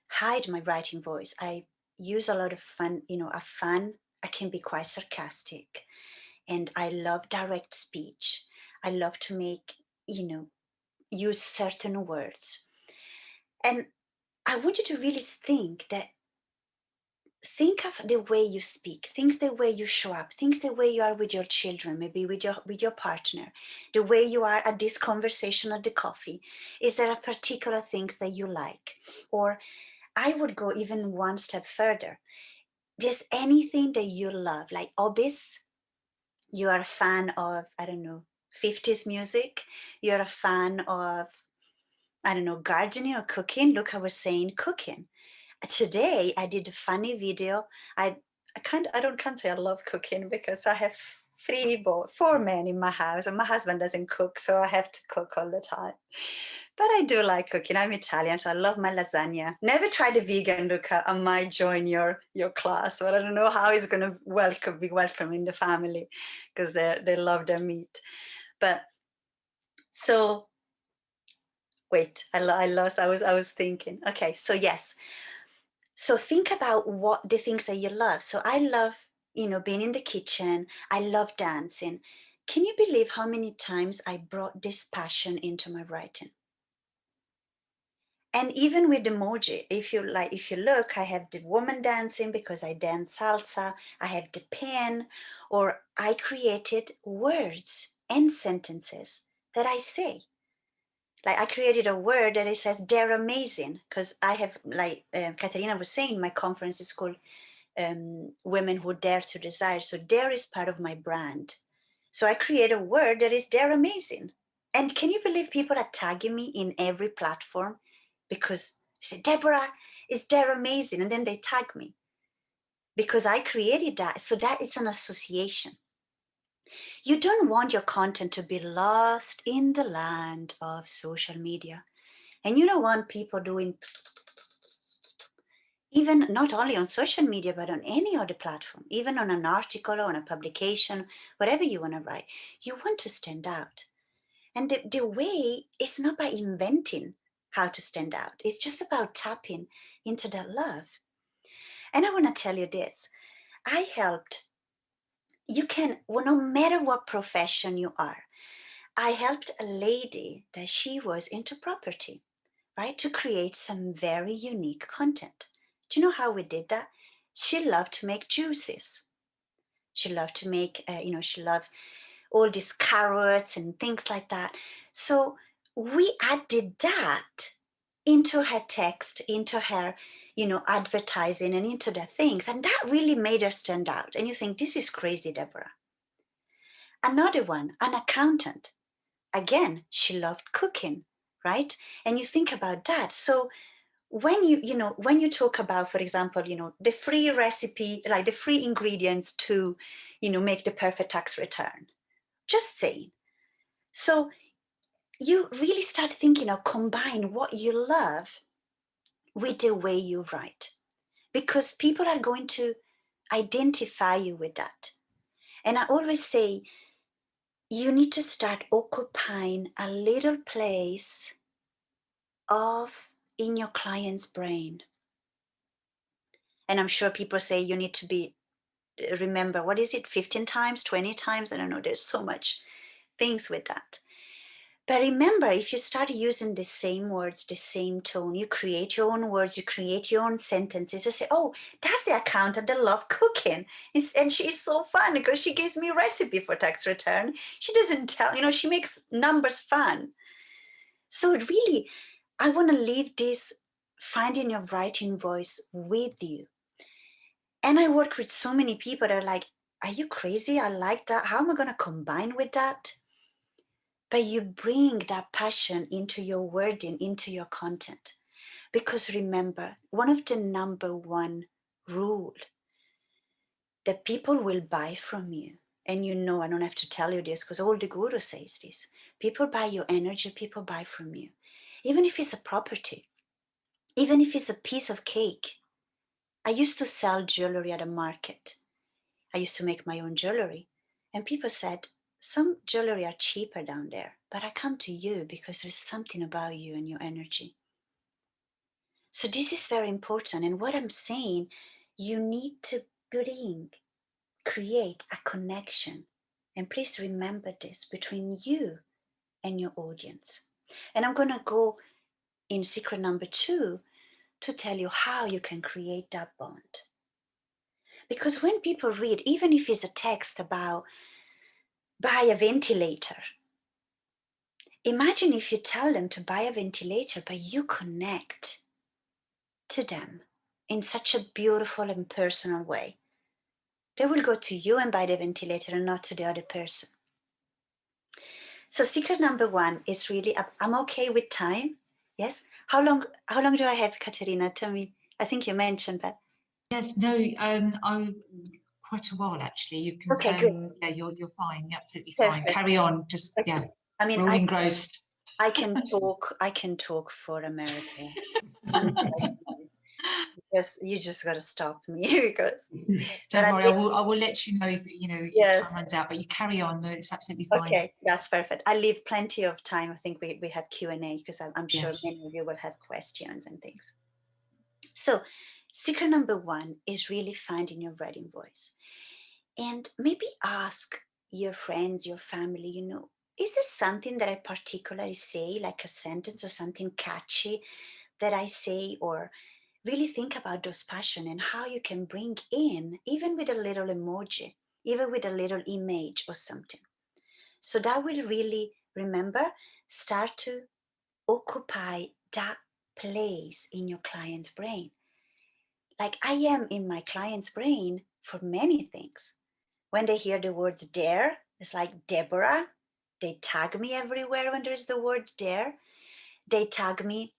hide my writing voice. I use a lot of fun, I can be quite sarcastic, and I love direct speech. I love to make, use certain words. And I want you to really think that think of the way you speak, think the way you show up, think the way you are with your children, maybe with your partner, the way you are at this conversation at the coffee. Is there a particular things that you like? Or I would go even one step further. Just anything that you love, like hobbies. You are a fan of, I don't know, 50s music. You're a fan of, I don't know, gardening or cooking. Look, I was saying cooking. Today I did a funny video. I can't say I love cooking because I have four men in my house and my husband doesn't cook, so I have to cook all the time. But I do like cooking. I'm Italian, so I love my lasagna. Never tried a vegan, Luca. I might join your class, but I don't know how it's gonna be welcome in the family because they love their meat. But so wait, I lost. I was thinking. Okay, so yes. So think about what the things that you love. So I love, being in the kitchen. I love dancing. Can you believe how many times I brought this passion into my writing? And even with emoji, if you look, I have the woman dancing because I dance salsa. I have the pen, or I created words and sentences that I say. Like I created a word that it says "They're amazing" because I have, like Katerina was saying, my conference is called Women Who Dare to Desire. So dare is part of my brand. So I create a word that is "They're amazing." And can you believe people are tagging me in every platform because they say, Deborah, they're amazing. And then they tag me because I created that. So that is an association. You don't want your content to be lost in the land of social media. And you don't want people doing, even not only on social media, but on any other platform, even on an article or on a publication, whatever you want to write, you want to stand out. And the way is not by inventing how to stand out. It's just about tapping into that love. And I want to tell you this. I helped, no matter what profession you are, I helped a lady that she was into property, right? To create some very unique content. Do you know how we did that? She loved to make juices. She loved to make, she loved all these carrots and things like that. So we added that into her text, into her, advertising and into the things. And that really made her stand out. And you think, this is crazy, Deborah. Another one, an accountant. Again, she loved cooking, right? And you think about that. So when when you talk about, for example, the free recipe, like the free ingredients to, make the perfect tax return, just saying. So you really start thinking of combine what you love with the way you write, because people are going to identify you with that. And I always say, you need to start occupying a little place in your client's brain. And I'm sure people say you need to remember, what is it, 15 times, 20 times? I don't know, there's so much things with that. But remember, if you start using the same words, the same tone, you create your own words, you create your own sentences. You say, oh, that's the accountant that loves cooking. And she's so fun because she gives me a recipe for tax return. She doesn't tell, she makes numbers fun. So really, I want to leave this finding your writing voice with you. And I work with so many people that are like, are you crazy? I like that. How am I going to combine with that? But you bring that passion into your wording, into your content. Because remember, one of the number one rule that people will buy from you, and I don't have to tell you this because all the guru says this, people buy your energy, people buy from you. Even if it's a property, even if it's a piece of cake. I used to sell jewelry at a market. I used to make my own jewelry. And people said, some jewelry are cheaper down there, but I come to you because there's something about you and your energy. So this is very important. And what I'm saying, you need to create a connection. And please remember this, between you and your audience. And I'm going to go in secret number 2 to tell you how you can create that bond. Because when people read, even if it's a text about buy a ventilator, imagine if you tell them to buy a ventilator, but you connect to them in such a beautiful and personal way. They will go to you and buy the ventilator and not to the other person. So secret number one is really, I'm okay with time. Yes. How long do I have, Katerina? Tell me. I think you mentioned that. Yes, no, quite a while actually. You can, okay, good. Yeah, you're fine. You're absolutely fine. Perfect. Carry on. Just Okay. yeah. I mean, we're all engrossed. I can talk for America. Because you just got to stop me because. Don't worry, I will let you know if your time runs out. But you carry on. No, it's absolutely fine. Okay, that's perfect. I leave plenty of time. I think we have Q&A because I'm sure Yes. many of you will have questions and things. So secret number one is really finding your writing voice. And maybe ask your friends, your family, is there something that I particularly say, like a sentence or something catchy that I say, or really think about those passion and how you can bring in, even with a little emoji, even with a little image or something. So that will really, remember, start to occupy that place in your client's brain. Like I am in my client's brain for many things. When they hear the words dare, it's like Deborah. They tag me everywhere when there's the word dare. They tag me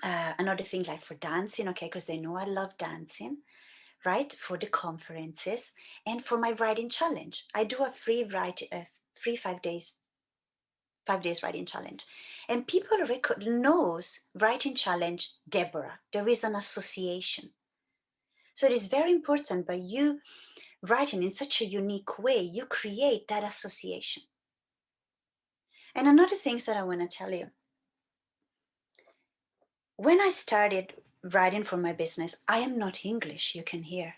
another thing like for dancing, okay, because they know I love dancing, right? For the conferences and for my writing challenge. I do a free 5 days writing challenge. And people knows writing challenge Deborah. There is an association. So it is very important by you writing in such a unique way, you create that association. And another thing that I want to tell you, when I started writing for my business, I am not English, you can hear.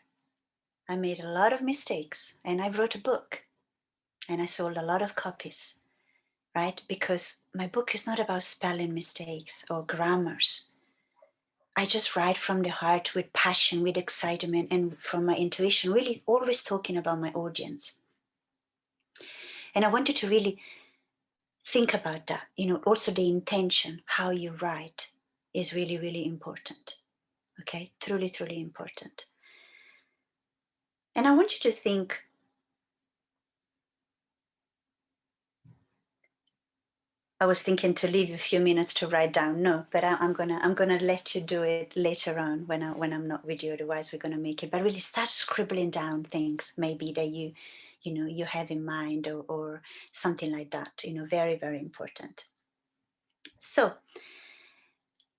I made a lot of mistakes and I wrote a book and I sold a lot of copies, right? Because my book is not about spelling mistakes or grammars. I just write from the heart with passion, with excitement, and from my intuition, really always talking about my audience. And I wanted to really think about that. Also the intention, how you write is really, really important. Okay, truly, truly important. And I want you to think, I was thinking to leave a few minutes to write down. No, but I'm gonna let you do it later on when I'm not with you. Otherwise, we're gonna make it. But really, start scribbling down things maybe that you have in mind or something like that. Very, very important. So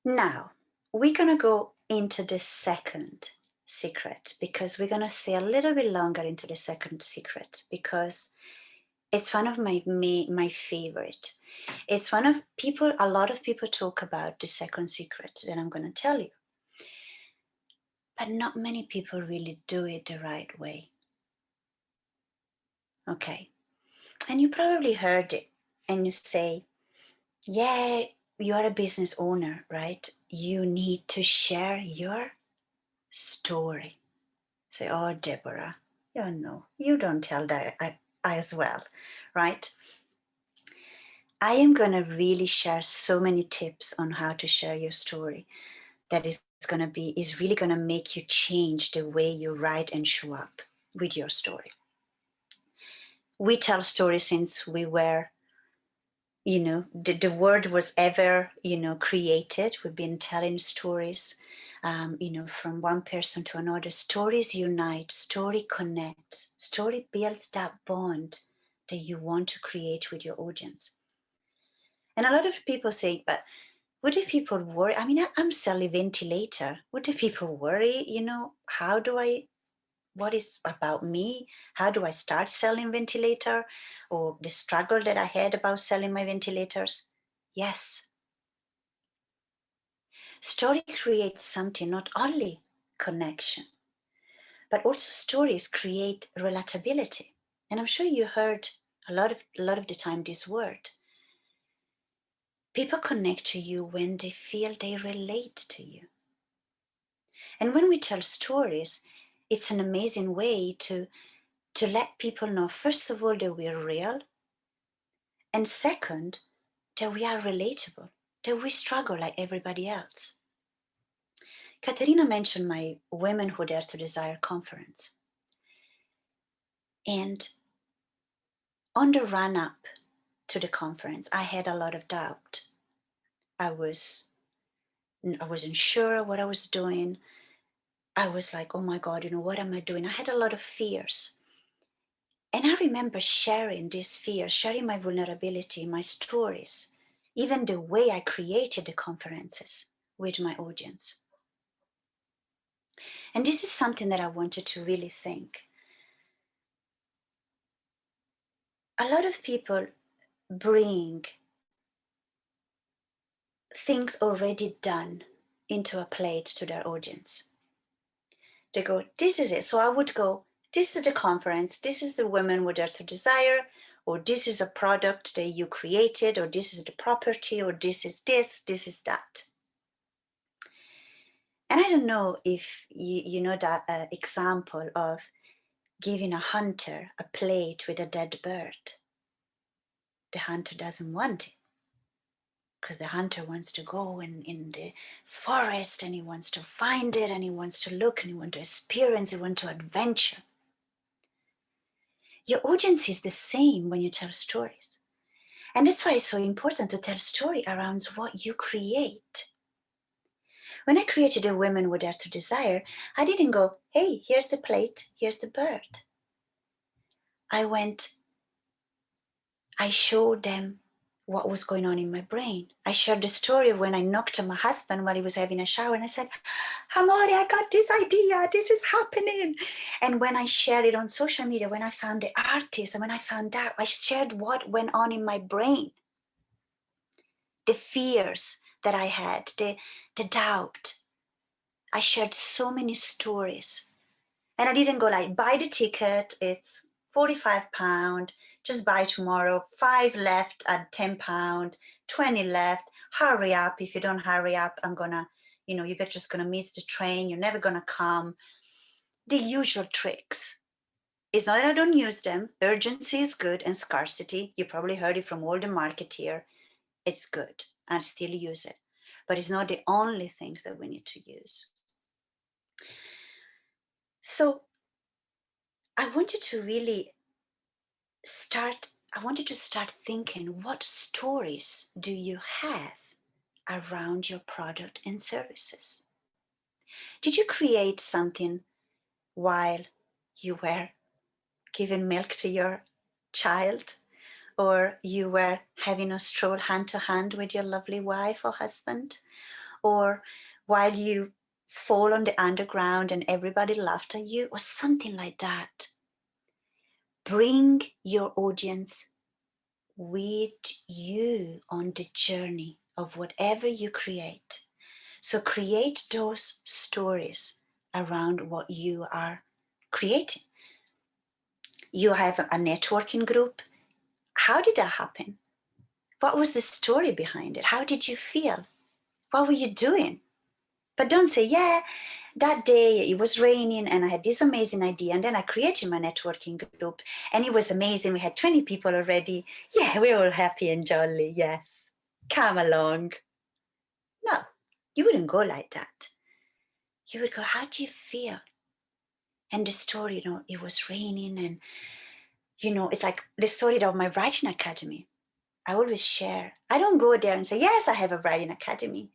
now we're gonna go into the second secret because we're gonna stay a little bit longer into the second secret because it's one of my favorite. It's one of a lot of people talk about the second secret that I'm going to tell you. But not many people really do it the right way. Okay. And you probably heard it and you say, yeah, you're a business owner, right? You need to share your story. Say, oh, Deborah, you don't tell that I as well, right? I am going to really share so many tips on how to share your story that is really going to make you change the way you write and show up with your story. We tell stories since we were, the word was ever, created. We've been telling stories, from one person to another. Stories unite, story connects, story builds that bond that you want to create with your audience. And a lot of people say, but what do people worry? I mean, I'm selling ventilator. What do people worry? What is about me? How do I start selling ventilator? Or the struggle that I had about selling my ventilators? Yes. Story creates something, not only connection, but also stories create relatability. And I'm sure you heard a lot of the time this word. People connect to you when they feel they relate to you. And when we tell stories, it's an amazing way to let people know, first of all, that we're real, and second, that we are relatable, that we struggle like everybody else. Katerina mentioned my Women Who Dare to Desire conference. And on the run up to the conference, I had a lot of doubt. I wasn't sure what I was doing. I was like, oh my God, what am I doing? I had a lot of fears. And I remember sharing these fears, sharing my vulnerability, my stories, even the way I created the conferences with my audience. And this is something that I wanted to really think. A lot of people bring things already done into a plate to their audience. They go, this is it. So I would go, this is the conference, this is the Women Who Dare to Desire, or this is a product that you created, or this is the property, or this is that. And I don't know if you know that example of giving a hunter a plate with a dead bird. The hunter doesn't want it, because the hunter wants to go in the forest, and he wants to find it, and he wants to look, and he wants to experience, he wants to adventure. Your audience is the same when you tell stories. And that's why it's so important to tell story around what you create. When I created a Women Who Dare to Desire, I didn't go, hey, here's the plate, here's the bird. I showed them what was going on in my brain. I shared the story of when I knocked on my husband while he was having a shower, and I said, Amore, I got this idea, this is happening. And when I shared it on social media, when I found the artist, and when I found out, I shared what went on in my brain. The fears that I had, the doubt. I shared so many stories. And I didn't go like, buy the ticket, it's £45, just buy tomorrow, 5 left at £10, 20 left, hurry up. If you don't hurry up, I'm gonna, you're just gonna miss the train, you're never gonna come. The usual tricks. It's not that I don't use them. Urgency is good, and scarcity, you probably heard it from all the marketeer, it's good. I still use it. But it's not the only things that we need to use. So I want you to really start thinking, what stories do you have around your product and services? Did you create something while you were giving milk to your child, or you were having a stroll hand to hand with your lovely wife or husband, or while you fall on the underground and everybody laughed at you, or something like that? Bring your audience with you on the journey of whatever you create. So create those stories around what you are creating. You have a networking group. How did that happen? What was the story behind it? How did you feel? What were you doing? But don't say, yeah, that day it was raining and I had this amazing idea, and then I created my networking group and it was amazing. We had 20 people already. Yeah, we're all happy and jolly. Yes, come along. No, you wouldn't go like that. You would go, how do you feel? And the story, it was raining, and it's like the story of my writing academy. I always share. I don't go there and say, yes, I have a writing academy.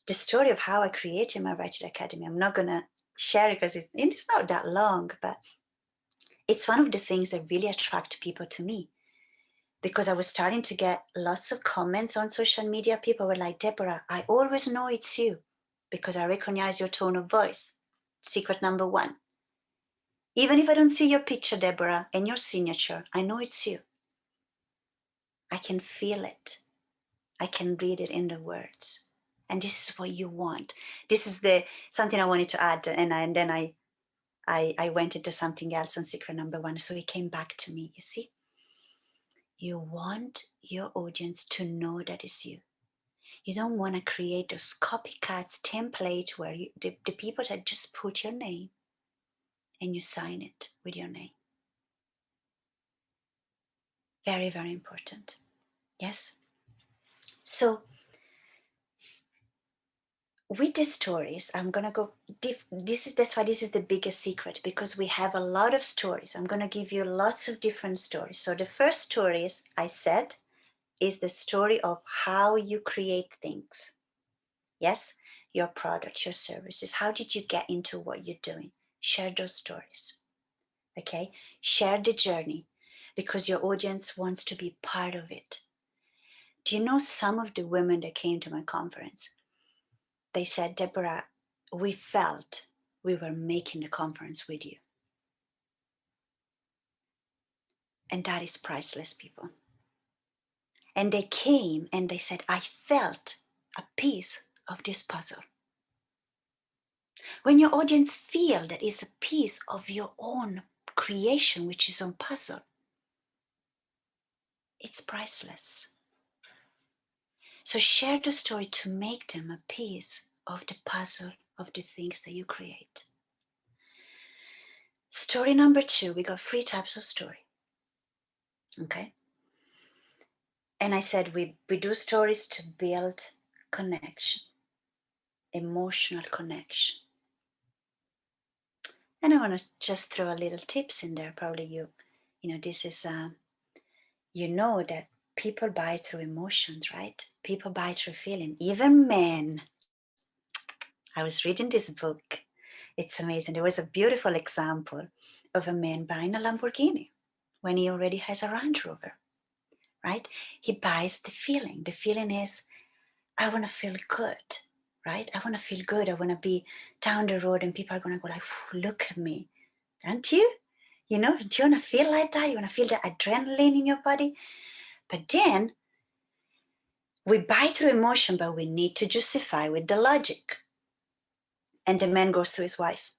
The story of how I created my writing academy, I'm not going to share it because it's not that long, but it's one of the things that really attract people to me, because I was starting to get lots of comments on social media. People were like, Deborah, I always know it's you because I recognize your tone of voice. Secret number 1. Even if I don't see your picture, Deborah, and your signature, I know it's you. I can feel it. I can read it in the words. And this is what you want. This is something I wanted to add, and then I went into something else on secret number 1. So it came back to me, you see. You want your audience to know that it's you. You don't want to create those copycats template where the people that just put your name. and you sign it with your name. Very, very important. Yes? So with the stories, I'm going to go that's why this is the biggest secret, because we have a lot of stories. I'm going to give you lots of different stories. So the first stories I said is the story of how you create things. Yes, your product, your services. How did you get into what you're doing? Share those stories. Okay, share the journey, because your audience wants to be part of it. Do you know some of the women that came to my conference? They said, Deborah, we felt we were making the conference with you. And that is priceless, people. And they came and they said, I felt a piece of this puzzle. When your audience feel that it's a piece of your own creation, which is a puzzle, it's priceless. So share the story to make them a piece of the puzzle of the things that you create. Story number 2, we got 3 types of story. Okay. And I said we do stories to build connection, emotional connection. And I want to just throw a little tips in there. Probably you know, this is, you know that people buy through emotions, right? People buy through feeling, even men. I was reading this book. It's amazing. There was a beautiful example of a man buying a Lamborghini when he already has a Range Rover, right? He buys the feeling. The feeling is, I want to feel good, right? I want to feel good. I want to be down the road and people are going to go like, look at me. Don't you? You know, do you want to feel like that? You want to feel the adrenaline in your body? But then we buy through emotion, but we need to justify with the logic. And the man goes to his wife.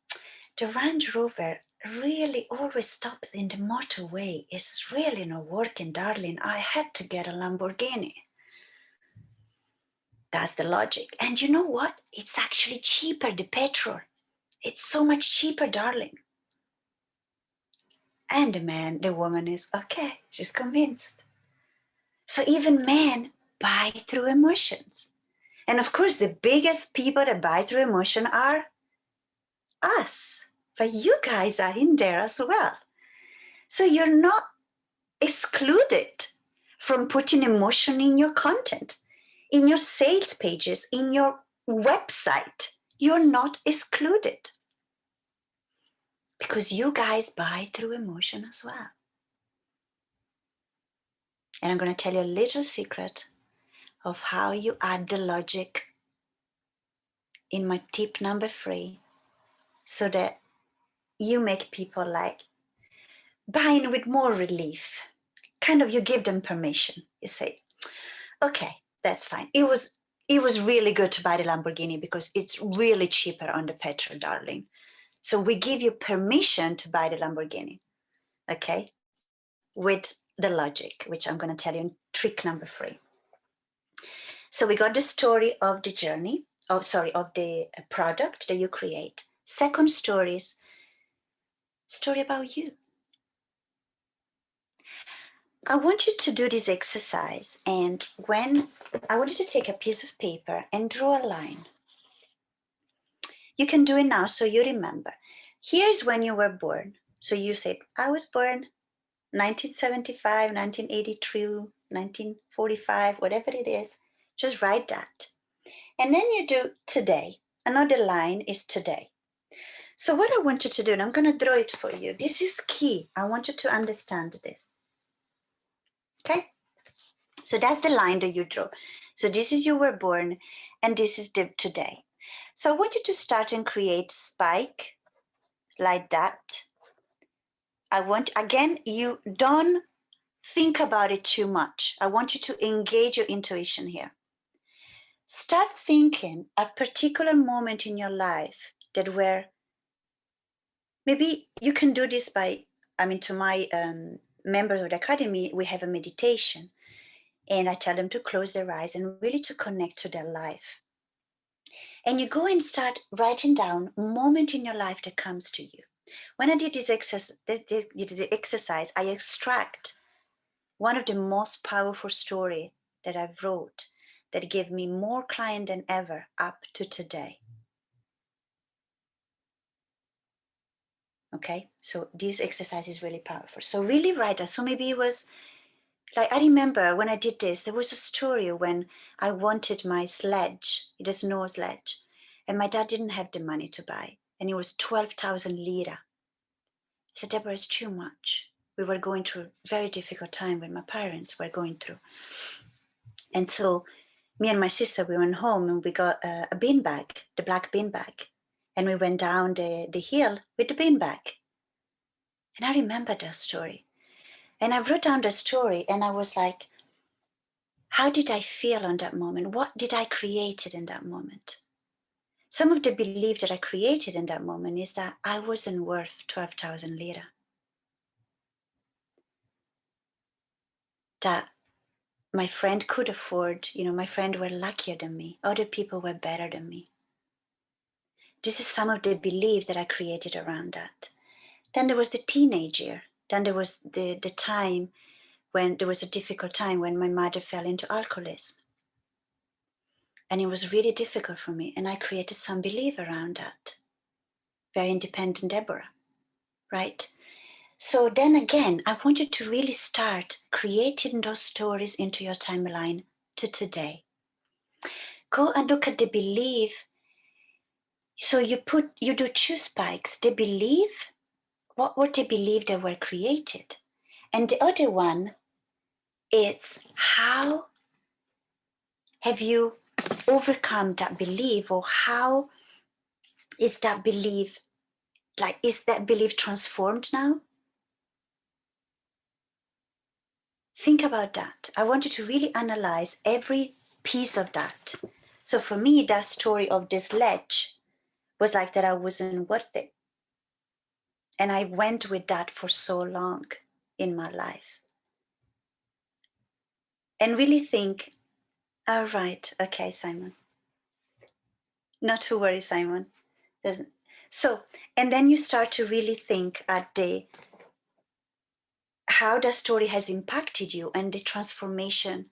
The Range Rover really always stops in the motorway. It's really not working, darling. I had to get a Lamborghini. That's the logic. And you know what? It's actually cheaper, the petrol. It's so much cheaper, darling. And the woman is okay. She's convinced. So even men buy through emotions. And of course, the biggest people that buy through emotion are us. But you guys are in there as well. So you're not excluded from putting emotion in your content, in your sales pages, in your website. You're not excluded. Because you guys buy through emotion as well. And I'm going to tell you a little secret of how you add the logic in my tip number 3, so that you make people like buying with more relief. Kind of, you give them permission. You say, okay, that's fine. It was really good to buy the Lamborghini because it's really cheaper on the petrol, darling. So we give you permission to buy the Lamborghini, okay? With the logic, which I'm going to tell you in trick number 3. So we got the story of the journey, of the product that you create. Second story is story about you. I want you to do this exercise, and when I want you to take a piece of paper and draw a line. You can do it now so you remember. Here's when you were born. So you said, I was born 1975, 1982, 1945, whatever it is. Just write that. And then you do today. Another line is today. So what I want you to do, and I'm going to draw it for you. This is key. I want you to understand this. Okay? So that's the line that you draw. So this is you were born, and this is the today. So I want you to start and create spike like that. I want, again, you don't think about it too much. I want you to engage your intuition here. Start thinking a particular moment in your life that where maybe you can do this by, to my members of the academy, we have a meditation, and I tell them to close their eyes and really to connect to their life. And you go and start writing down a moment in your life that comes to you. When I did this exercise, I extract one of the most powerful story that I've wrote that gave me more client than ever up to today. Okay, so this exercise is really powerful. So really write that. So maybe it was like, I remember when I did this, there was a story when I wanted my sledge, the snow sledge, and my dad didn't have the money to buy, and it was 12,000 lira. I said, Deborah, it's too much. We were going through a very difficult time when my parents were going through. And so me and my sister, we went home and we got a bean bag, the black bean bag. And we went down the hill with the bean bag. And I remember that story. And I wrote down the story and I was like, how did I feel on that moment? What did I create in that moment? Some of the belief that I created in that moment is that I wasn't worth 12,000 lira. That my friend could afford, my friend were luckier than me. Other people were better than me. This is some of the belief that I created around that. Then there was the teenage year. Then there was the time when there was a difficult time when my mother fell into alcoholism. And it was really difficult for me. And I created some belief around that. Very independent Deborah, right? So then again, I want you to really start creating those stories into your timeline to today. Go and look at the belief. So you do 2 spikes, the belief, what were the belief that were created? And the other one is how have you overcome that belief, or how is that belief, is that belief transformed now? Think about that. I want you to really analyze every piece of that. So for me, that story of this ledge was like that I wasn't worth it. And I went with that for so long in my life. And really think, all right, okay, Simon. Not to worry, Simon. So, and then you start to really think at how that story has impacted you and the transformation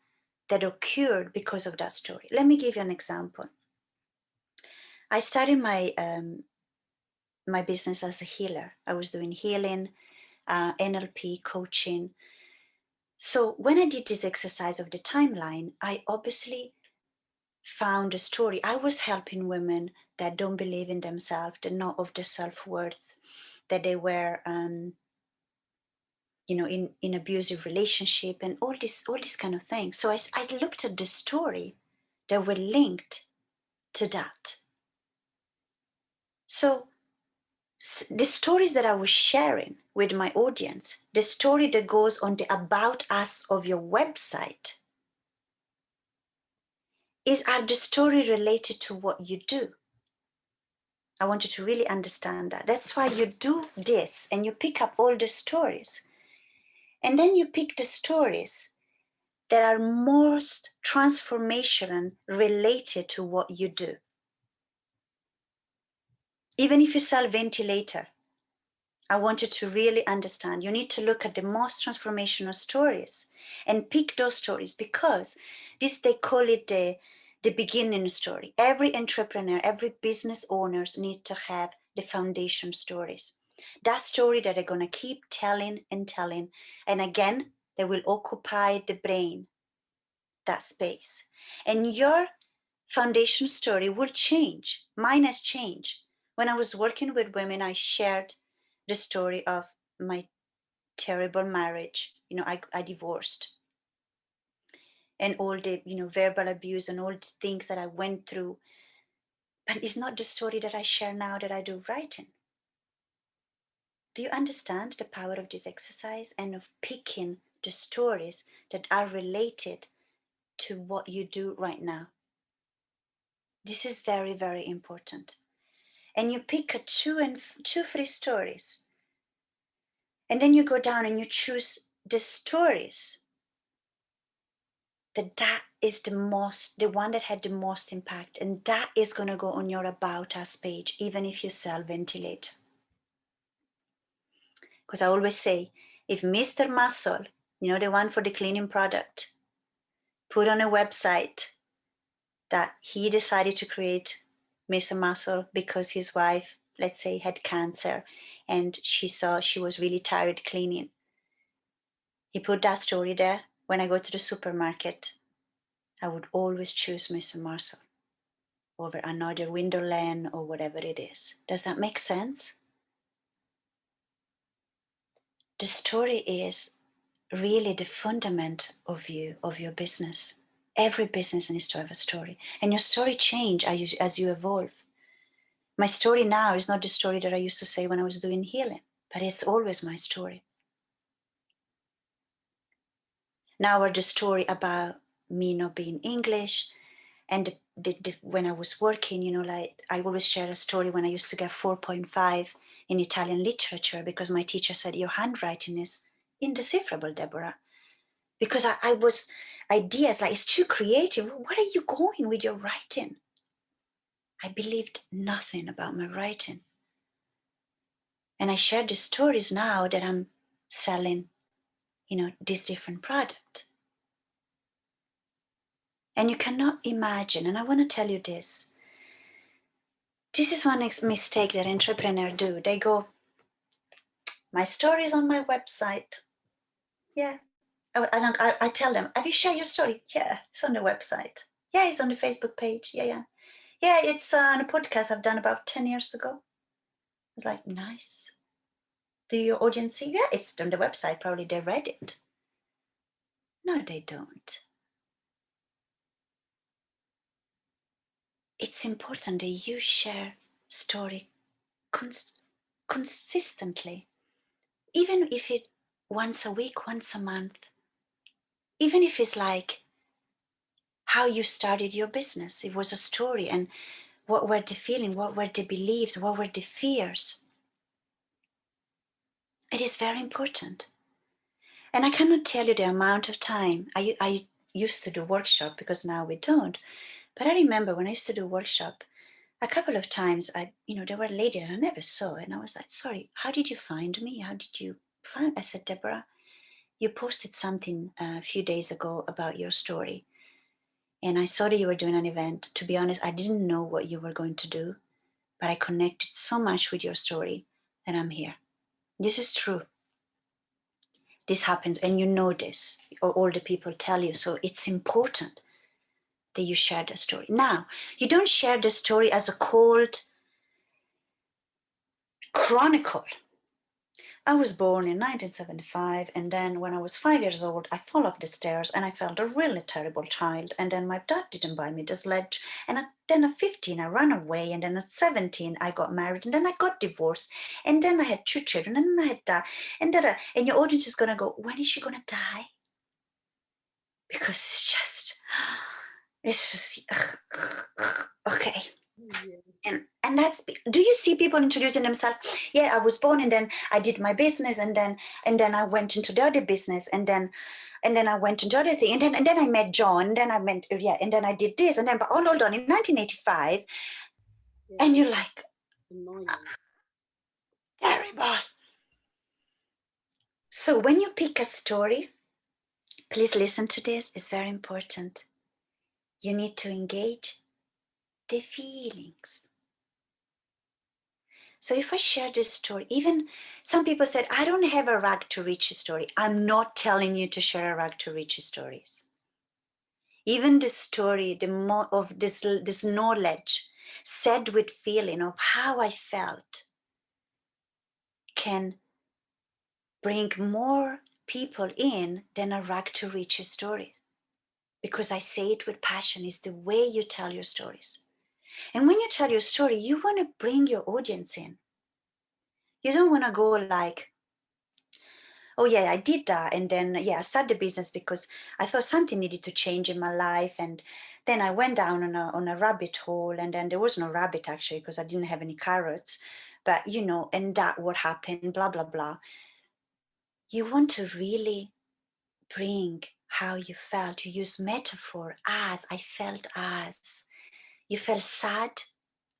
that occurred because of that story. Let me give you an example. I started my my business as a healer. I was doing healing, NLP, coaching. So when I did this exercise of the timeline, I obviously found a story. I was helping women that don't believe in themselves, that know of their self-worth, that they were in abusive relationship and all this kind of thing. So I looked at the story that were linked to that. So the stories that I was sharing with my audience, the story that goes on the About Us of your website, are the story related to what you do. I want you to really understand that. That's why you do this and you pick up all the stories. And then you pick the stories that are most transformational related to what you do. Even if you sell ventilator, I want you to really understand, you need to look at the most transformational stories and pick those stories, because they call it the beginning story. Every entrepreneur, every business owners need to have the foundation stories. That story that they're going to keep telling and telling. And again, they will occupy the brain, that space. And your foundation story will change. Mine has changed. When I was working with women, I shared the story of my terrible marriage. I divorced, and all the verbal abuse and all the things that I went through. But it's not the story that I share now that I do writing. Do you understand the power of this exercise and of picking the stories that are related to what you do right now? This is very, very important. And you pick 2 or 3 stories. And then you go down and you choose the stories that is the one that had the most impact. And that is going to go on your About Us page, even if you sell ventilator. Because I always say, if Mr. Muscle, you know, the one for the cleaning product, put on a website that he decided to create Mr. Muscle because his wife, let's say, had cancer and she saw she was really tired cleaning. He put that story there. When I go to the supermarket, I would always choose Mr. Muscle over another Wonderland or whatever it is. Does that make sense? The story is really the fundament of you, of your business. Every business needs to have a story, and your story changes as you evolve. My story now is not the story that I used to say when I was doing healing, but it's always my story. Now are the story about me not being English, and when I was working, you know, like I always share a story when I used to get 4.5 in Italian literature because my teacher said, your handwriting is indecipherable, Deborah. Because I was ideas like, it's too creative. Where are you going with your writing? I believed nothing about my writing. And I share the stories now that I'm selling, you know, this different product. And you cannot imagine, and I want to tell you this. This is one mistake that entrepreneurs do. They go, my story is on my website. Yeah. And I tell them, have you shared your story? Yeah, it's on the website. Yeah, it's on the Facebook page. Yeah. Yeah, it's on a podcast I've done about 10 years ago. I was like, nice. Do your audience see? Yeah, it's on the website. Probably they read it. No, they don't. It's important that you share story consistently. Even if it once a week, once a month. Even if it's like how you started your business. It was a story, and what were the feelings, what were the beliefs, what were the fears. It is very important. And I cannot tell you the amount of time I used to do workshop, because now we don't. But I remember when I used to do workshop, a couple of times there were ladies I never saw, and I was like, sorry, how did you find me? How did you find? I said, Deborah, you posted something a few days ago about your story. And I saw that you were doing an event. To be honest, I didn't know what you were going to do, but I connected so much with your story that I'm here. This is true. This happens, and you know this, or all the people tell you. So it's important that you share the story. Now, you don't share the story as a cold chronicle. I was born in 1975, and then when I was 5 years old, I fell off the stairs and I felt a really terrible child. And then my dad didn't buy me the sledge. And then at 15, I ran away. And then at 17, I got married. And then I got divorced. And then I had 2 children. And then I had that. And your audience is going to go, when is she going to die? Because it's just, okay. And that's, do you see people introducing themselves? Yeah, I was born, and then I did my business, and then I went into the other business, and then I went into other thing, and then I met John, and then I went, and then I did this, and then, but hold on, in 1985, and you're like, terrible. So when you pick a story, please listen to this, it's very important. You need to engage the feelings. So if I share this story, even some people said, I don't have a rag to riches story. I'm not telling you to share a rag to riches stories. Even the story of this knowledge said with feeling of how I felt can bring more people in than a rag to riches story. Because I say it with passion, it's the way you tell your stories. And when you tell your story, you want to bring your audience in. You don't want to go like, oh yeah, I did that. And then, I started the business because I thought something needed to change in my life. And then I went down on a rabbit hole, and then there was no rabbit actually, because I didn't have any carrots, but and that what happened, blah, blah, blah. You want to really bring how you felt. You use metaphor as, I felt as. You felt sad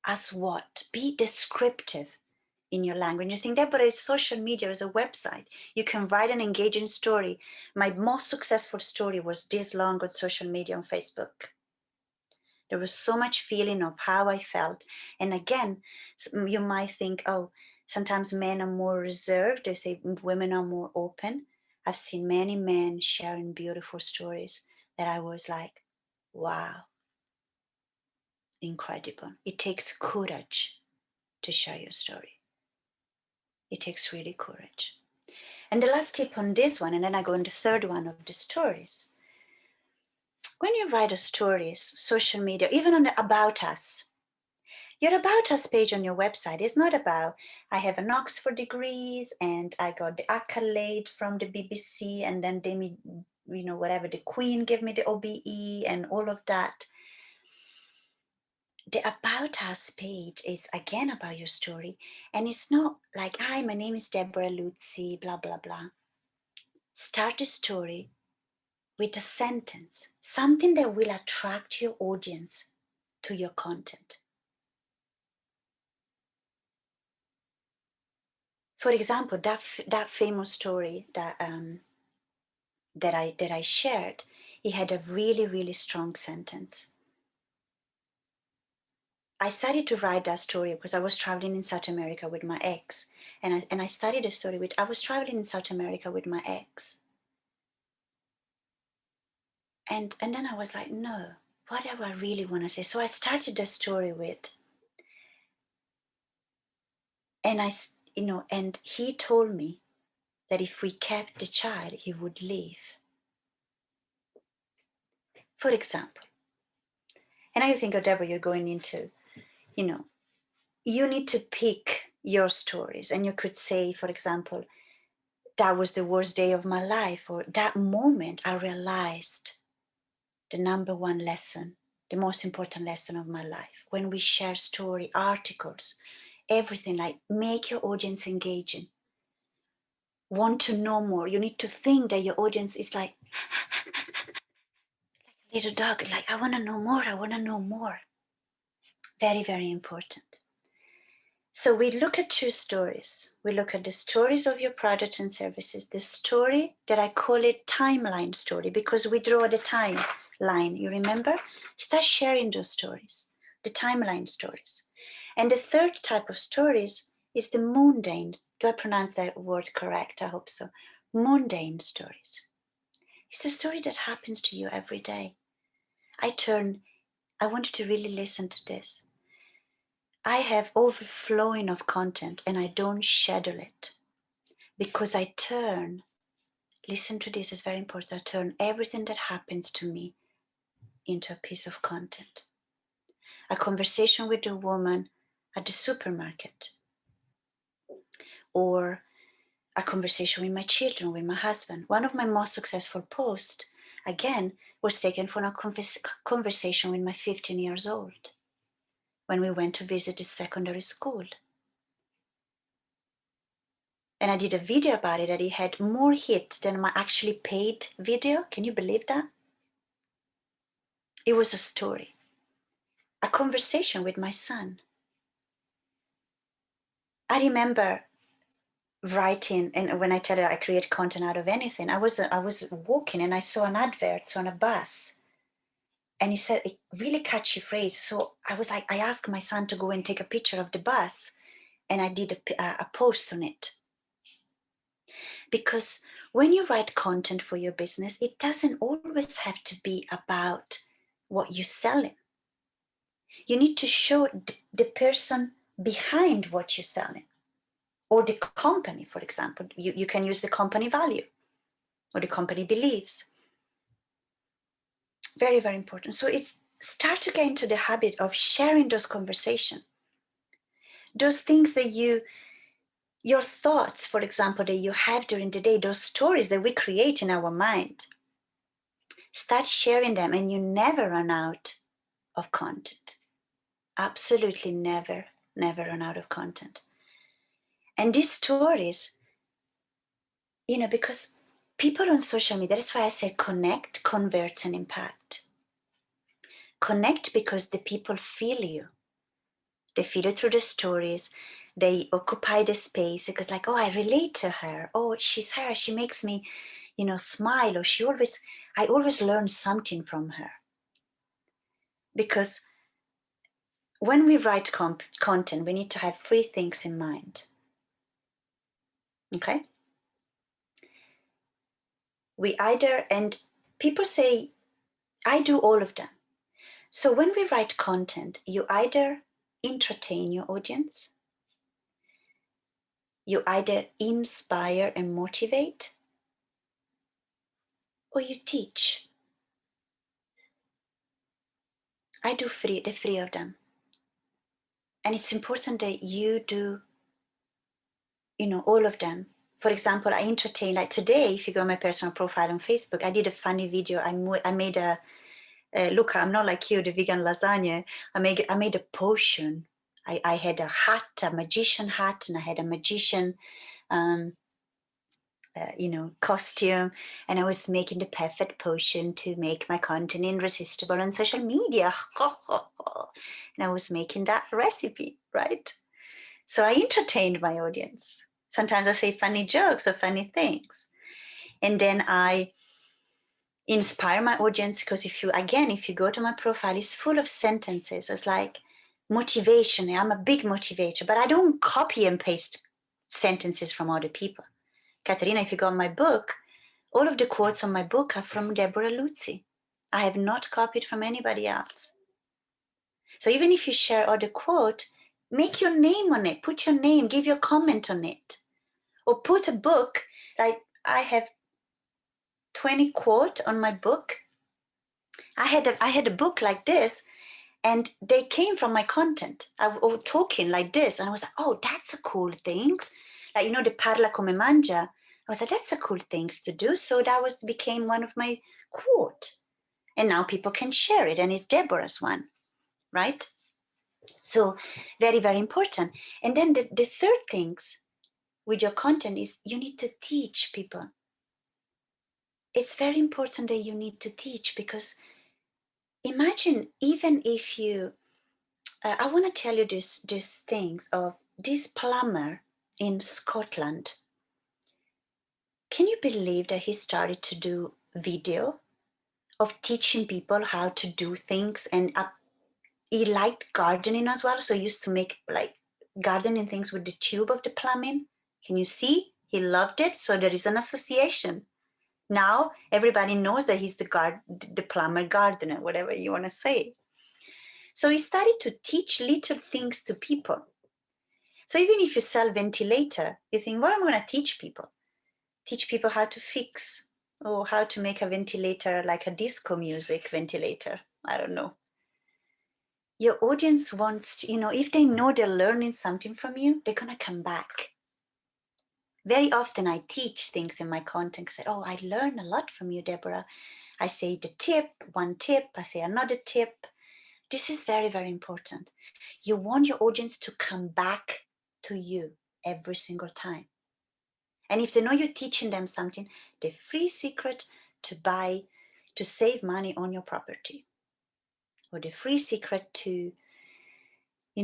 as what? Be descriptive. in your language. You think, Deborah, it's social media, it's a website. You can write an engaging story. My most successful story was this long on social media on Facebook. There was so much feeling of how I felt. And again, you might think, oh, sometimes men are more reserved. They say women are more open. I've seen many men sharing beautiful stories that I was like, wow, incredible. It takes courage to share your story. It takes really courage. And the last tip on this one, and then I go on the third one of the stories. When you write a stories, social media, even on the About Us, your About Us page on your website is not about, I have an Oxford degrees and I got the accolade from the BBC and then they, you know, whatever, the Queen gave me the OBE and all of that. The About Us page is again about your story. And it's not like, hi, my name is Deborra Luzzi, blah, blah, blah. Start a story with a sentence, something that will attract your audience to your content. For example, that famous story that I shared, it had a really, really strong sentence. I started to write that story because I was traveling in South America with my ex, and I started a story with, I was traveling in South America with my ex, and then I was like, no, what do I really want to say? So I started the story with, and and he told me that if we kept the child, he would leave. For example, and I think, oh, Deborah, you're going into, you need to pick your stories. And you could say, for example, that was the worst day of my life, or that moment I realized the number one lesson, the most important lesson of my life. When we share story, articles, everything, like make your audience engaging. Want to know more. You need to think that your audience is like a little dog, like, I want to know more, I want to know more. Very, very important. So we look at two stories. We look at the stories of your product and services, the story that I call it timeline story, because we draw the timeline, you remember? Start sharing those stories, the timeline stories. And the third type of stories is the mundane. Do I pronounce that word correct? I hope so. Mundane stories. It's the story that happens to you every day. I want you to really listen to this. I have overflowing of content and I don't schedule it because I listen to this, is very important, I turn everything that happens to me into a piece of content. A conversation with a woman at the supermarket, or a conversation with my children, with my husband. One of my most successful posts, again, was taken from a conversation with my 15 years old when we went to visit the secondary school. And I did a video about it, and it had more hits than my actually paid video. Can you believe that? It was a story, a conversation with my son. I remember writing, and when I tell you I create content out of anything, I was walking and I saw an advert on a bus, and he said a really catchy phrase. So I was like, I asked my son to go and take a picture of the bus, and I did a post on it. Because when you write content for your business, it doesn't always have to be about what you're selling. You need to show the person behind what you're selling, or the company, for example. You can use the company value or the company beliefs. Very, very important. So start to get into the habit of sharing those conversations. Those things that your thoughts, for example, that you have during the day, those stories that we create in our mind. Start sharing them and you never run out of content. Absolutely never run out of content. And these stories, because people on social media, that's why I say connect, converts, and impact. Connect because the people feel you. They feel it through the stories. they occupy the space because like, oh, I relate to her. Oh, she's her. She makes me, smile. Or I always learn something from her. Because when we write content, we need to have three things in mind. Okay? And people say, I do all of them. So when we write content, you either entertain your audience, you either inspire and motivate, or you teach. I do the three of them. And it's important that you do, all of them. For example, I entertain, like today, if you go on my personal profile on Facebook, I did a funny video. I made look, I'm not like you, the vegan lasagna. I made a potion. I had a hat, a magician hat, and I had a magician, costume, and I was making the perfect potion to make my content irresistible on social media. And I was making that recipe, right? So I entertained my audience. Sometimes I say funny jokes or funny things. And then I inspire my audience because if you go to my profile, it's full of sentences. It's like motivation. I'm a big motivator, but I don't copy and paste sentences from other people. Katerina, if you go on my book, all of the quotes on my book are from Deborra Luzzi. I have not copied from anybody else. So even if you share other quote, make your name on it, put your name, give your comment on it. Or put a book, like I have 20 quote on my book. I had a book like this, and they came from my content. I was talking like this, and I was like, oh, that's a cool thing. Like, the parla come mangia. I was like, that's a cool thing to do. So that became one of my quote. And now people can share it, and it's Deborah's one, right? So very, very important. And then the third things with your content is you need to teach people. It's very important that you need to teach, because imagine even if you, I want to tell you these things of this plumber in Scotland. Can you believe that he started to do video of teaching people how to do things? And he liked gardening as well. So he used to make like gardening things with the tube of the plumbing. Can you see? He loved it. So there is an association. Now everybody knows that he's the plumber gardener, whatever you want to say. So he started to teach little things to people. So even if you sell ventilator, you think, what am I going to teach people? Teach people how to fix or how to make a ventilator like a disco music ventilator. I don't know. Your audience wants to, if they know they're learning something from you, they're going to come back. Very often I teach things in my content. I say, oh, I learn a lot from you, Deborah. I say one tip, I say another tip. This is very, very important. You want your audience to come back to you every single time. And if they know you're teaching them something, the free secret to save money on your property, or the free secret to, I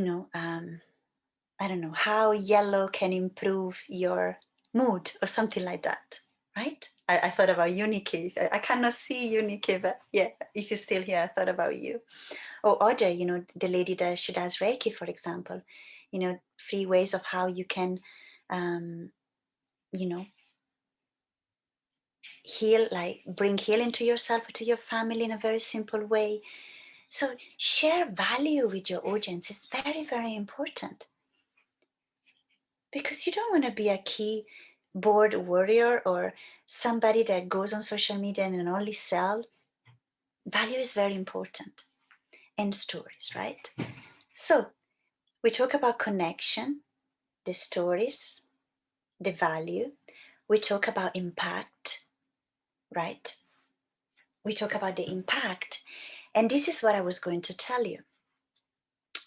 don't know, how yellow can improve your mood or something like that, right? I thought about Uniki. I cannot see Uniki, but yeah, if you're still here, I thought about you. Or other, the lady that she does Reiki, for example, 3 ways of how you can, heal, like bring healing to yourself or to your family in a very simple way. So share value with your audience is very, very important, because you don't want to be a keyboard warrior or somebody that goes on social media and only sell. Value is very important, and stories, right? So we talk about connection, the stories, the value. We talk about impact, right? We talk about the impact. And this is what I was going to tell you.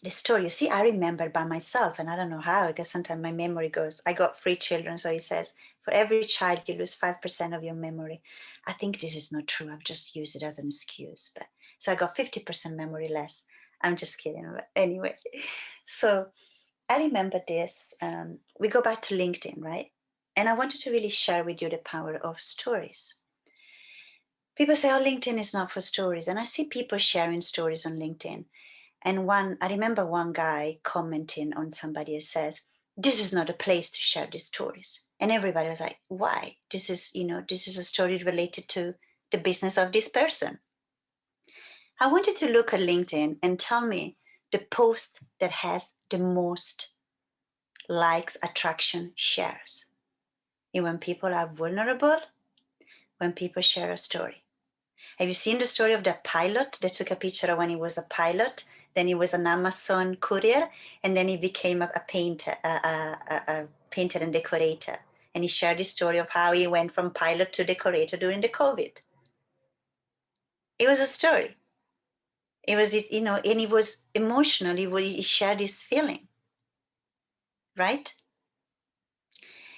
The story, you see, I remember by myself, and I don't know how, because sometimes my memory goes. I got 3 children, so he says, for every child, you lose 5% of your memory. I think this is not true. I've just used it as an excuse. But so I got 50% memory less. I'm just kidding. But anyway, so I remember this. We go back to LinkedIn, right? And I wanted to really share with you the power of stories. People say, oh, LinkedIn is not for stories. And I see people sharing stories on LinkedIn. And I remember one guy commenting on somebody who says, this is not a place to share these stories. And everybody was like, why? This is a story related to the business of this person. I want you to look at LinkedIn and tell me the post that has the most likes, attraction, shares. And when people are vulnerable, when people share a story. Have you seen the story of the pilot that took a picture of when he was a pilot? Then he was an Amazon courier, and then he became a painter, a painter and decorator. And he shared the story of how he went from pilot to decorator during the COVID. It was a story. It was, and he was emotional. He shared his feeling, right?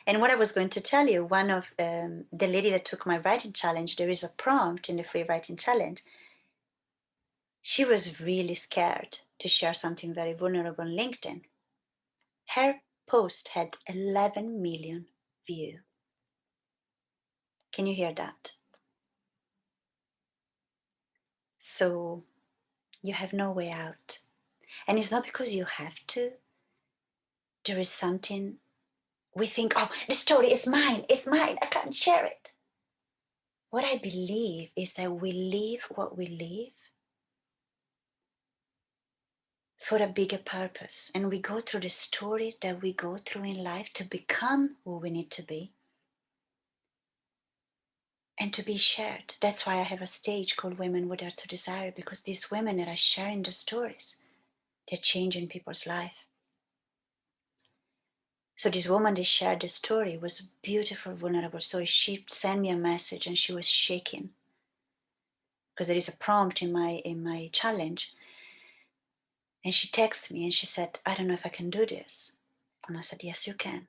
And what I was going to tell you, one of the lady that took my writing challenge, there is a prompt in the free writing challenge. She was really scared to share something very vulnerable on LinkedIn. Her post had 11 million views. Can you hear that? So you have no way out. And it's not because you have to. There is something we think, oh, the story is mine, I can't share it. What I believe is that we live what we live for a bigger purpose. And we go through the story that we go through in life to become who we need to be and to be shared. That's why I have a stage called Women Who Dare to Desire, because these women that are sharing the stories, they're changing people's life. So this woman that shared the story was a beautiful, vulnerable story. She sent me a message and she was shaking because there is a prompt in my challenge. And she texted me and she said, I don't know if I can do this. And I said, yes, you can.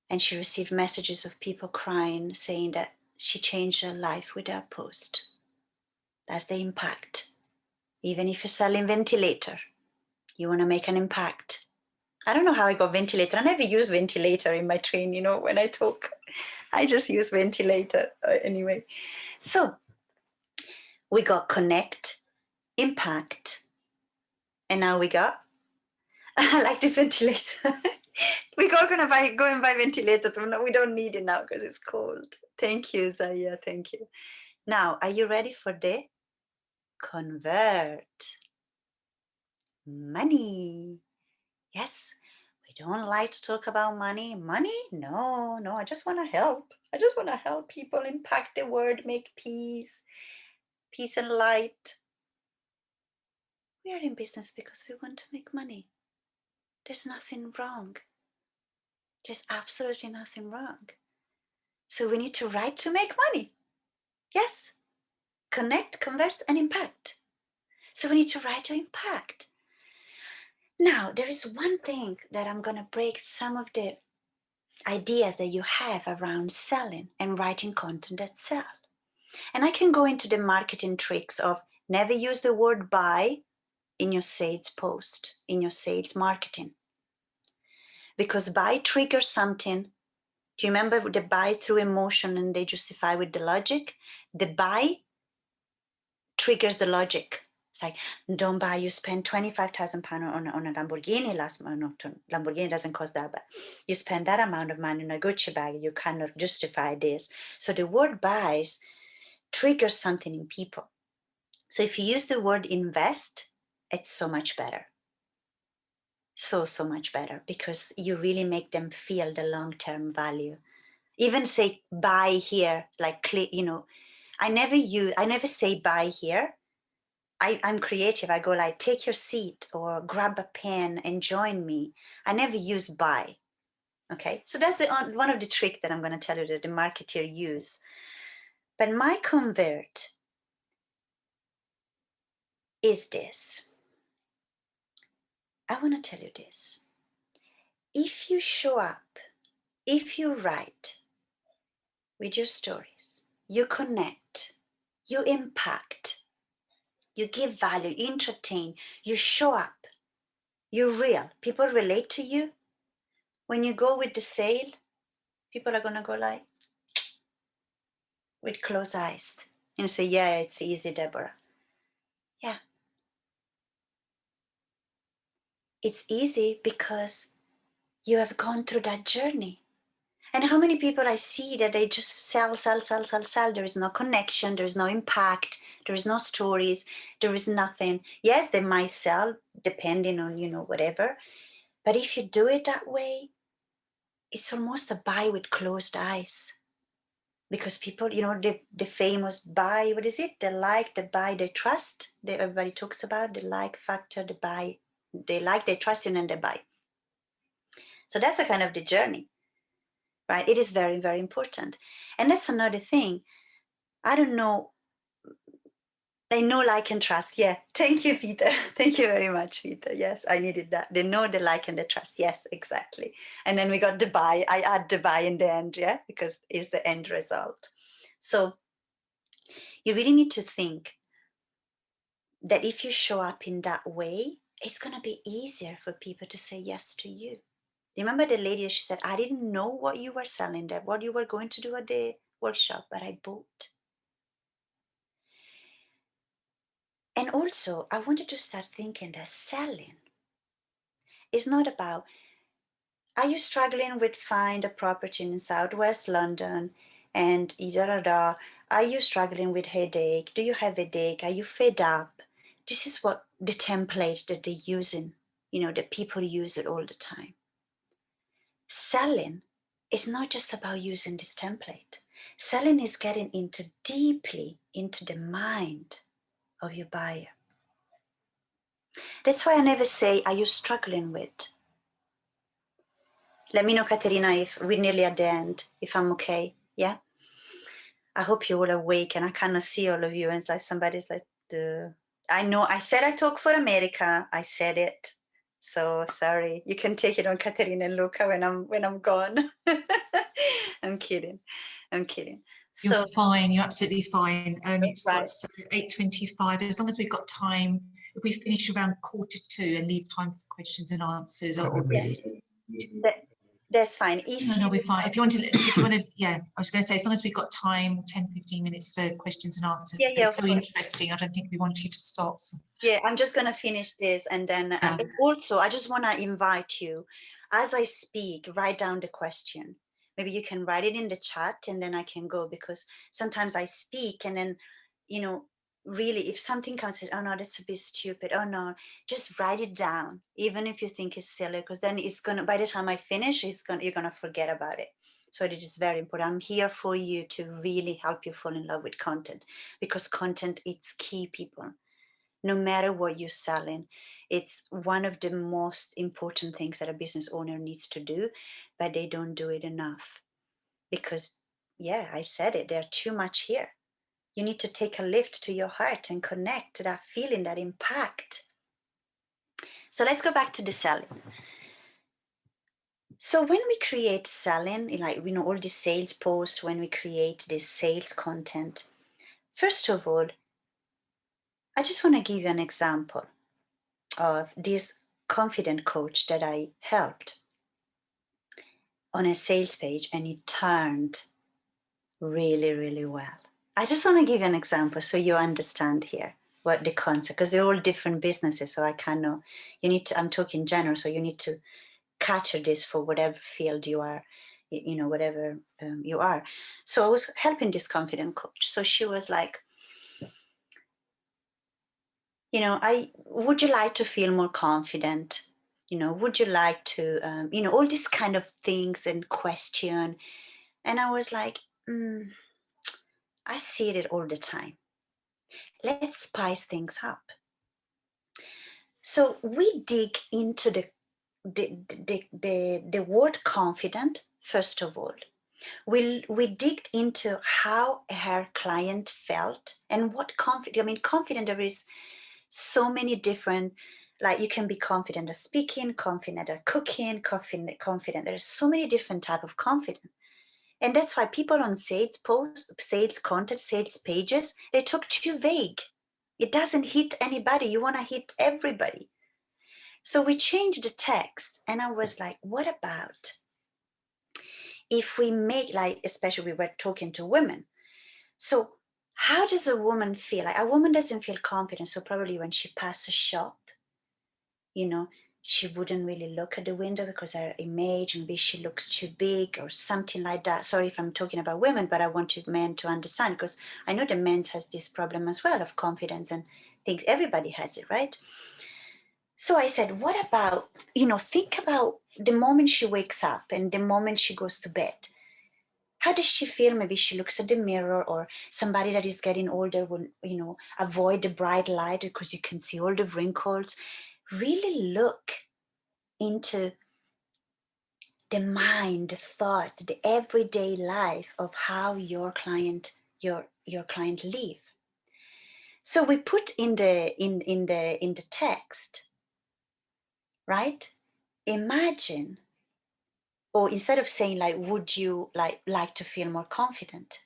And she received messages of people crying, saying that she changed her life with her post. That's the impact. Even if you're selling ventilator, you want to make an impact. I don't know how I got ventilator. I never use ventilator in my training, when I talk. I just use ventilator anyway. So we got connect, impact, and now we got, I like this ventilator. We're going to go and buy ventilator. We don't need it now because it's cold. Thank you, Zaya. Thank you. Now, are you ready for the convert? Money. Yes, we don't like to talk about money. Money? No, I just want to help. I just want to help people impact the world, make peace and light. We are in business because we want to make money. There's nothing wrong. There's absolutely nothing wrong. So we need to write to make money. Yes. Connect, convert, and impact. So we need to write to impact. Now, there is one thing that I'm going to break some of the ideas that you have around selling and writing content that sell. And I can go into the marketing tricks of never use the word buy in your sales post, in your sales marketing. Because buy triggers something. Do you remember the buy through emotion and they justify with the logic? The buy triggers the logic. It's like, don't buy, you spend £25,000 on a Lamborghini last month. No, Lamborghini doesn't cost that, but you spend that amount of money on a Gucci bag, you cannot justify this. So the word buys triggers something in people. So if you use the word invest, it's so much better. So much better, because you really make them feel the long-term value. Even say buy here, like, I never say buy here. I'm creative. I go like, take your seat or grab a pen and join me. I never use buy. Okay, so that's one of the tricks that I'm going to tell you that the marketer use. But my convert is this. I want to tell you this. If you show up, if you write with your stories, you connect, you impact, you give value, you entertain, you show up, You're real. People relate to you. When you go with the sale, people are gonna go like with closed eyes and say, yeah, it's easy, Deborah. Yeah. It's easy because you have gone through that journey. And how many people I see that they just sell. There is no connection, there is no impact, there is no stories, there is nothing. Yes, they might sell depending on, whatever. But if you do it that way, it's almost a buy with closed eyes. Because people, the famous buy, what is it? The like, the buy, the trust. Everybody talks about the like factor, the buy. They like, they trust in, and they buy. So that's a kind of the journey. Right? It is very, very important. And that's another thing. I don't know. They know, like, and trust. Yeah. Thank you, Peter. Thank you very much, Peter. Yes, I needed that. They know, the like, and the trust. Yes, exactly. And then we got the buy. I add the buy in the end, yeah, because it's the end result. So you really need to think that if you show up in that way, it's going to be easier for people to say yes to you. Remember the lady, she said, I didn't know what you were selling there, what you were going to do at the workshop, but I bought. And also, I wanted to start thinking that selling is not about, are you struggling with find a property in Southwest London and are you struggling with headache? Do you have headache? Are you fed up? This is what the template that they're using, the people use it all the time. Selling is not just about using this template. Selling is getting deeply into the mind of your buyer. That's why I never say, are you struggling with? Let me know, Katerina, if we're nearly at the end, if I'm okay. Yeah? I hope you're all awake and I cannot see all of you. And it's like somebody's like, I know I said I talk for America. I said it. So sorry. You can take it on Katerina and Luca when I'm gone. I'm kidding. You're fine. You're absolutely fine. It's right. 8:25. As long as we've got time, if we finish around 1:45 and leave time for questions and answers, that's fine. No, we're fine. If you want to, yeah, I was going to say, as long as we've got time, 10-15 minutes for questions and answers. Yeah, it's so interesting. I don't think we want you to stop. So. Yeah, I'm just going to finish this, and then and also I just want to invite you, as I speak, write down the question. Maybe you can write it in the chat, and then I can go, because sometimes I speak, and then really, if something comes, oh no, that's a bit stupid. Oh no, just write it down, even if you think it's silly, because then it's gonna. By the time I finish, you're gonna forget about it. So it is very important. I'm here for you to really help you fall in love with content, because content is key, people. No matter what you're selling, it's one of the most important things that a business owner needs to do, but they don't do it enough. Because, yeah, I said it, there's too much here. You need to take a lift to your heart and connect to that feeling, that impact. So let's go back to the selling. So when we create selling, like, all these sales posts, when we create this sales content, first of all, I just want to give you an example of this confident coach that I helped on a sales page, and it turned really, really well. I just want to give you an example so you understand here what the concept, because they're all different businesses, so I cannot, I'm talking general, so you need to capture this for whatever field you are, whatever you are. So I was helping this confident coach. So she was like, would you like to feel more confident? Would you like to, all these kind of things and question. And I was like, I see it all the time. Let's spice things up. So we dig into the word confident, first of all. We digged into how her client felt and what confident, there is so many different, like, you can be confident at speaking, confident at cooking, confident. There's so many different type of confidence. And that's why people on sales posts, sales content, sales pages, they talk too vague. It doesn't hit anybody. You want to hit everybody. So we changed the text, and I was like, what about if we make, like, especially we were talking to women. So how does a woman feel? Like, a woman doesn't feel confident. So probably when she passes a shop, you know, she wouldn't really look at the window because her image, maybe she looks too big or something like that. Sorry if I'm talking about women, but I want you men to understand, because I know the men has this problem as well of confidence, and think everybody has it, right? So I said, what about, you know, think about the moment she wakes up and the moment she goes to bed. How does she feel? Maybe she looks at the mirror, or somebody that is getting older will, you know, avoid the bright light because you can see all the wrinkles. Really look into the mind, the thought, the everyday life of how your client live. So we put in the text, right? Imagine, or instead of saying like, would you like to feel more confident?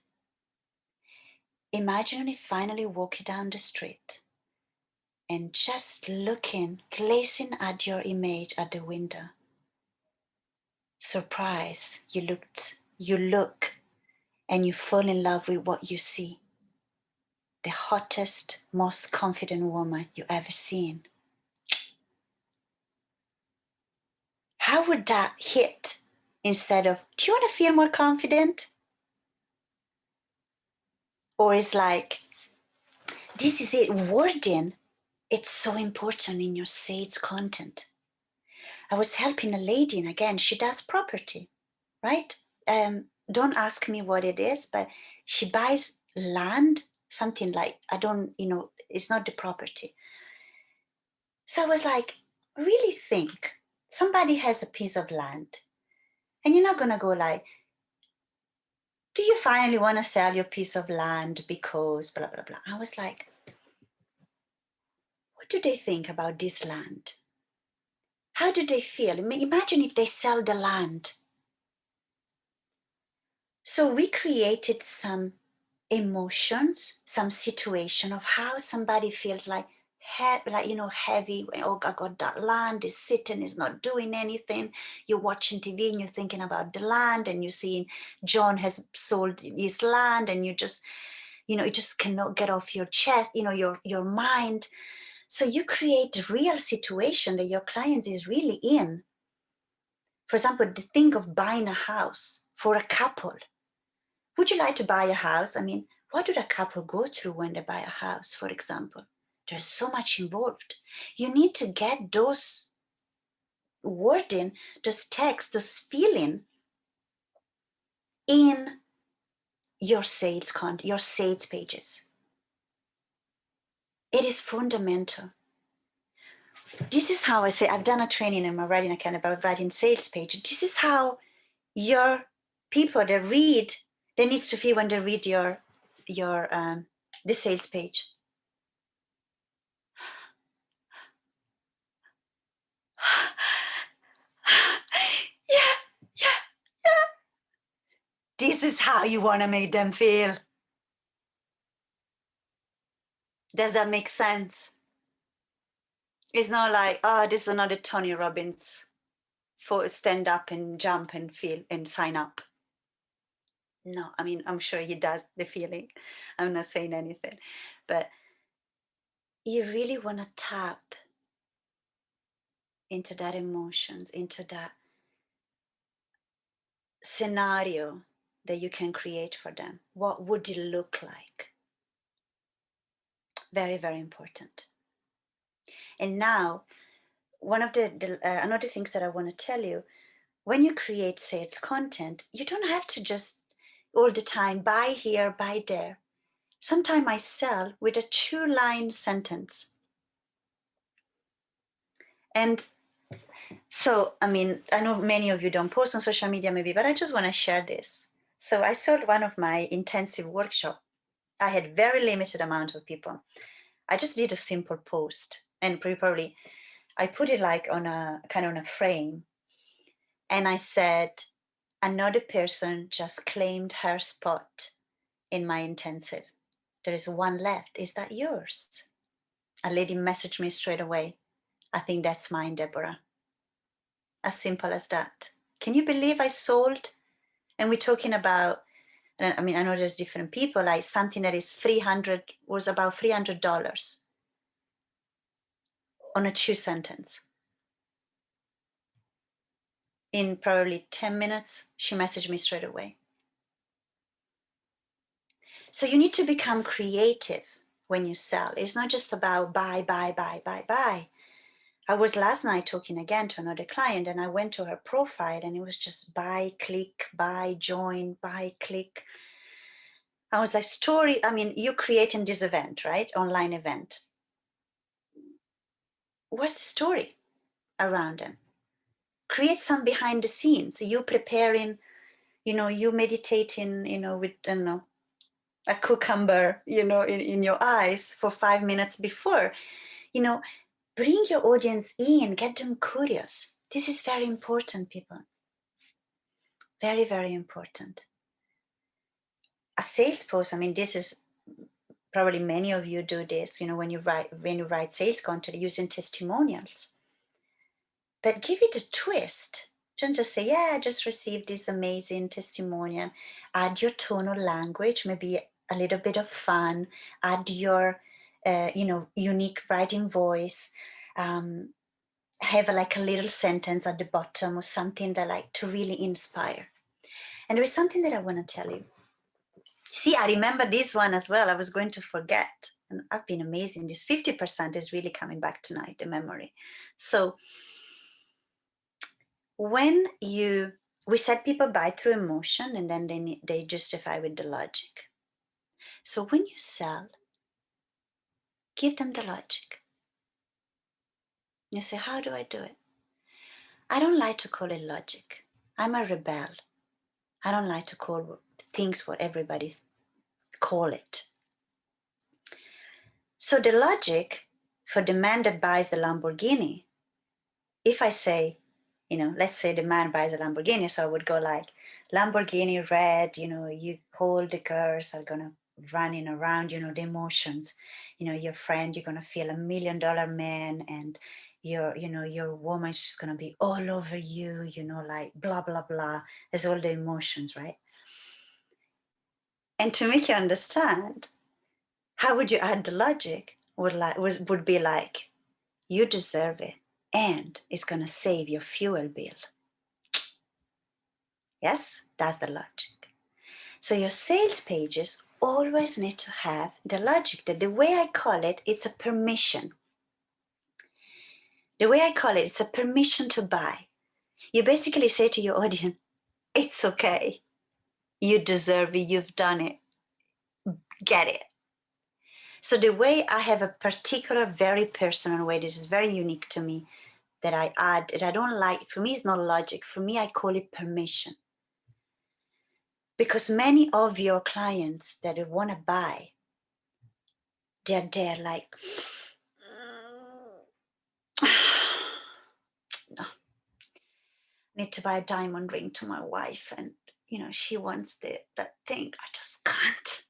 Imagine if finally walking down the street and just looking, gazing at your image at the window. Surprise, you look, and you fall in love with what you see. The hottest, most confident woman you ever seen. How would that hit instead of, do you want to feel more confident? Or it's like, this is it, wording, it's so important in your sales content. I was helping a lady, and again, she does property, right? Don't ask me what it is, but she buys land, something like, I don't, you know, it's not the property. So I was like, really think, somebody has a piece of land, and you're not gonna go like, do you finally want to sell your piece of land because blah, blah, blah. I was like, what do they think about this land? How do they feel? Imagine if they sell the land. So we created some emotions, some situation of how somebody feels like heavy. Oh, I got that land, is sitting, is not doing anything. You're watching TV and you're thinking about the land, and you're seeing John has sold his land, and you just, you just cannot get off your chest, your mind. So you create a real situation that your client is really in. For example, think of buying a house for a couple. Would you like to buy a house? I mean, what do the couple go through when they buy a house, for example? There's so much involved. You need to get those wording, those texts, those feeling in your sales content, your sales pages. It is fundamental. This is how I say, I've done a training in my writing account about writing sales page. This is how your people that read, they need to feel when they read the sales page. Yeah. This is how you want to make them feel. Does that make sense? It's not like, oh, this is another Tony Robbins for stand up and jump and feel and sign up. No, I mean, I'm sure he does the feeling. I'm not saying anything, but you really want to tap into that emotions, into that scenario that you can create for them. What would it look like? Very, very important. And now, one of the another things that I want to tell you, when you create sales content, you don't have to just all the time buy here, buy there. Sometimes I sell with a 2-line sentence. And so, I mean, I know many of you don't post on social media maybe, but I just want to share this. So I sold one of my intensive workshop. I had very limited amount of people. I just did a simple post, and probably I put it like on a kind of on a frame. And I said, another person just claimed her spot in my intensive. There is one left. Is that yours? A lady messaged me straight away. I think that's mine, Deborah. As simple as that. Can you believe I sold? And we're talking about, I mean, I know there's different people, like something that is was about $300 on a 2 sentence. In probably 10 minutes, she messaged me straight away. So you need to become creative when you sell. It's not just about buy, buy, buy, buy, buy. I was last night talking again to another client, and I went to her profile and it was just buy, click, buy, join, buy, click. I was like, story, I mean, you're creating this event, right? Online event. What's the story around them? Create some behind the scenes. You preparing, you know, you meditating, you know, with, I don't know, a cucumber, you know, in your eyes for 5 minutes before. You know, bring your audience in, get them curious. This is very important, people. Very, very important. A sales post, I mean, this is probably many of you do this, you know, when you write sales content using testimonials. But give it a twist. Don't just say, yeah, I just received this amazing testimonial. Add your tone of language, maybe a little bit of fun. Add your, you know, unique writing voice. Have like a little sentence at the bottom or something that like to really inspire. And there is something that I want to tell you. See, I remember this one as well. I was going to forget. And I've been amazing. This 50% is really coming back tonight, the memory. So when we said people buy through emotion and then they justify with the logic. So when you sell, give them the logic. You say, how do I do it? I don't like to call it logic. I'm a rebel. I don't like to call things what everybody call it. So the logic for the man that buys the Lamborghini, if I say, you know, let's say the man buys a Lamborghini, so I would go like, Lamborghini red, you know, you hold the girls are gonna running around, you know, the emotions, you know, your friend, you're gonna feel $1 million man, and your woman is just gonna be all over you, you know, like blah, blah, blah. There's all the emotions, right? And to make you understand, how would you add the logic? Would be like, you deserve it, and it's gonna save your fuel bill. Yes, that's the logic. So your sales pages always need to have the logic. That the way I call it, it's a permission. The way I call it, it's a permission to buy. You basically say to your audience, it's okay. You deserve it. You've done it. Get it. So the way I have a particular, very personal way that is very unique to me, that I add, that I don't like, for me it's not logic. For me, I call it permission. Because many of your clients that want to buy, they're there like, no, need to buy a diamond ring to my wife, and you know she wants that thing. I just can't.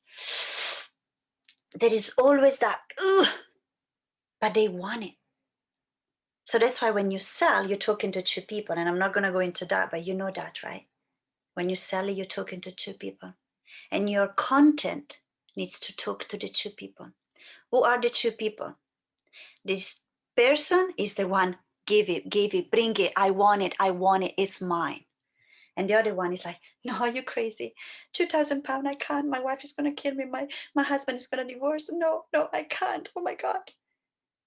There is always that, but they want it. So that's why when you sell, you're talking to two people, and I'm not going to go into that, but you know that, right? When you sell, you're talking to two people, and your content needs to talk to the two people. Who are the two people? This person is the one, give it, bring it, I want it, it's mine. And the other one is like, no, are you crazy? £2,000, I can't, my wife is going to kill me, my husband is going to divorce. No, I can't, oh my God.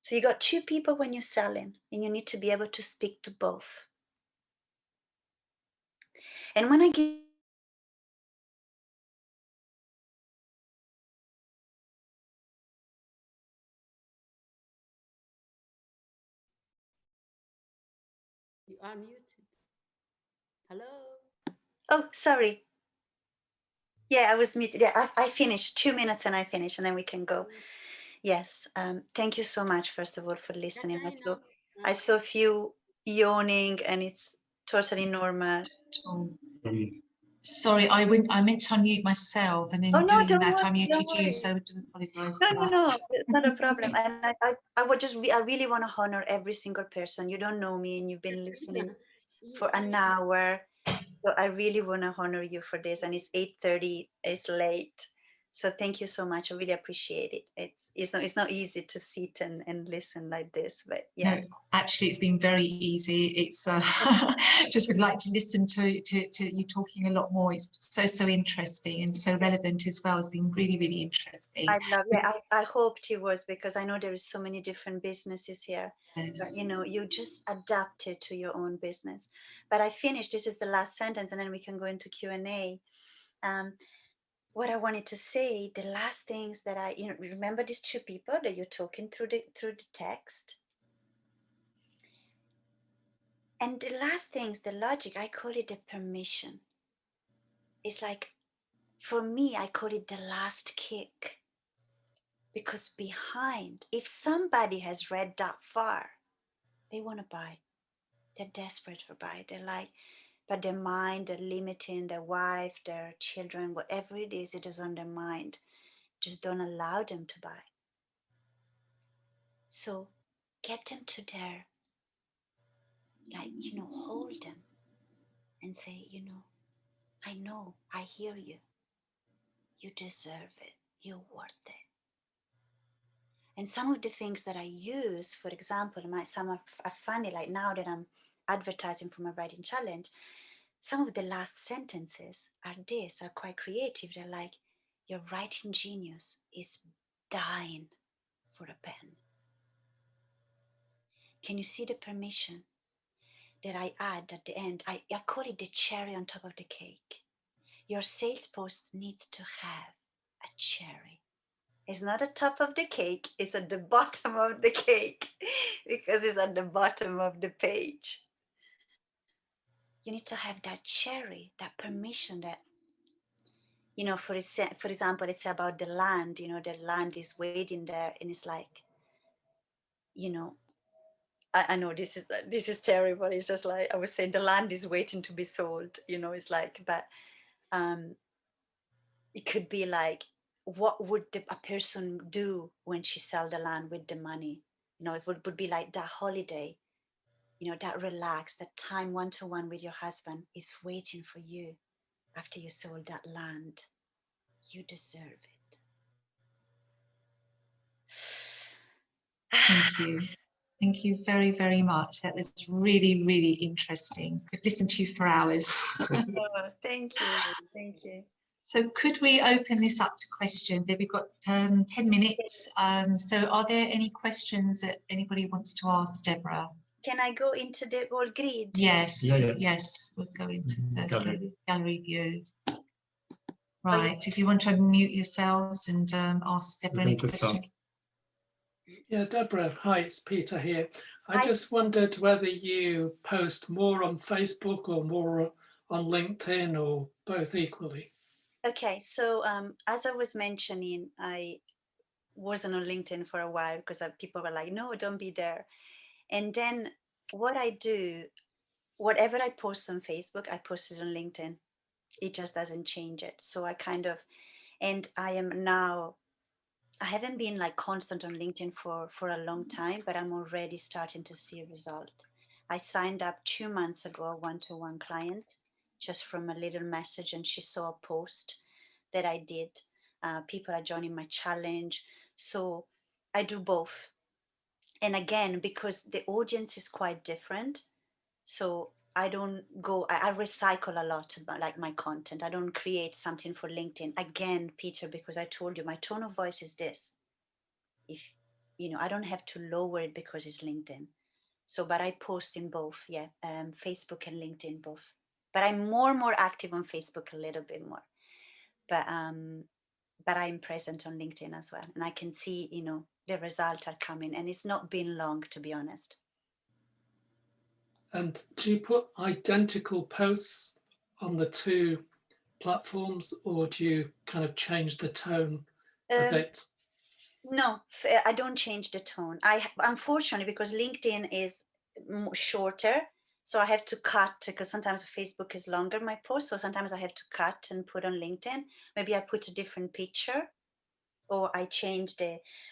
So you got two people when you're selling, and you need to be able to speak to both. And when I give You are muted. Hello? Oh, sorry. Yeah, I was muted. Yeah, I finished 2 minutes and I finished, and then we can go. Yes. Thank you so much, first of all, for listening. I saw a few yawning, and it's totally normal. Sorry, I meant to unmute myself, and in Oh no, doing don't that, I worry, don't muted you. worry. So I do apologise No, for no, that. no, it's not a problem. And I would just, I really want to honor every single person. You don't know me and you've been listening for an hour. So I really want to honor you for this. And it's 8:30, it's late. So thank you so much. I really appreciate it. It's not easy to sit and listen like this, but yeah. No, actually, it's been very easy. It's just would like to listen to you talking a lot more. It's so interesting and so relevant as well. It's been really, really interesting. I love it. I hoped it was, because I know there is so many different businesses here. Yes. But, you know, you just adapt it to your own business. But I finished. This is the last sentence, and then we can go into Q&A. What I wanted to say, the last things that remember these two people that you're talking through the text. And the last things, the logic, I call it the permission. It's like, for me, I call it the last kick. Because behind, if somebody has read that far, they want to buy. They're desperate for buy. They're like, but their mind, they're limiting their wife, their children, whatever it is on their mind. Just don't allow them to buy. So get them to their, hold them and say, I know, I hear you. You deserve it. You're worth it. And some of the things that I use, for example, some are funny, like now that I'm advertising for my writing challenge, some of the last sentences are quite creative. They're like, your writing genius is dying for a pen. Can you see the permission that I add at the end? I call it the cherry on top of the cake. Your sales post needs to have a cherry. It's not at the top of the cake, it's at the bottom of the cake because it's at the bottom of the page. You need to have that cherry, that permission that, for example, it's about the land, the land is waiting there, and it's like, I know this is terrible. It's just like I was saying, the land is waiting to be sold, it's like, but it could be like, what would a person do when she sell the land with the money? It would be like that holiday, that relax, that time one-to-one with your husband is waiting for you after you sold that land. You deserve it. Thank you. Thank you very, very much. That was really, really interesting. Could listen to you for hours. Oh, thank you. Thank you. So could we open this up to questions? We've got 10 minutes. So are there any questions that anybody wants to ask Deborah? Can I go into the whole grid? Yes, yes, we'll go into the gallery view. Right, if you want to unmute yourselves and ask Deborah any question. Yeah, Deborah, hi, it's Peter here. I just wondered whether you post more on Facebook or more on LinkedIn or both equally. Okay, so as I was mentioning, I wasn't on LinkedIn for a while because people were like, no, don't be there. And then what I do, whatever I post on Facebook, I post it on LinkedIn. It just doesn't change it. So I and I am now, I haven't been like constant on LinkedIn for a long time, but I'm already starting to see a result. I signed up 2 months ago, a one-to-one client, just from a little message, and she saw a post that I did. People are joining my challenge. So I do both. And again, because the audience is quite different, so I don't go, I recycle a lot about like my content. I don't create something for LinkedIn. Again, Peter, because I told you my tone of voice is this. If, I don't have to lower it because it's LinkedIn. So, but I post in both, Facebook and LinkedIn both. But I'm more active on Facebook a little bit more. But I'm present on LinkedIn as well. And I can see, the results are coming, and it's not been long, to be honest. And do you put identical posts on the two platforms, or do you kind of change the tone a bit? No, I don't change the tone. Unfortunately, because LinkedIn is shorter, So I have to cut, because sometimes Facebook is longer, my post. So sometimes I have to cut and put on LinkedIn. Maybe I put a different picture, or I change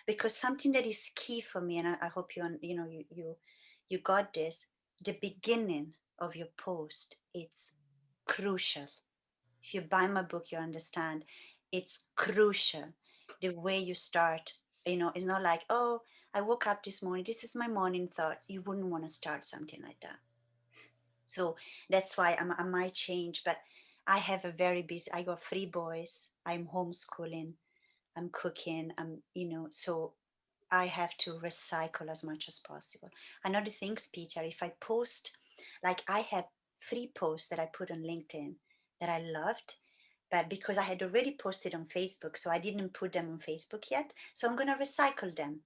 because something that is key for me, and I hope you got this, the beginning of your post, it's crucial. If you buy my book, you understand it's crucial. The way you start, it's not like, oh, I woke up this morning, this is my morning thought. You wouldn't want to start something like that. So that's why I might change, but I have a very busy, I got 3 boys, I'm homeschooling, I'm cooking, so I have to recycle as much as possible. Another thing, Peter, if I post, like I have 3 posts that I put on LinkedIn that I loved, but because I had already posted on Facebook, so I didn't put them on Facebook yet. So I'm going to recycle them.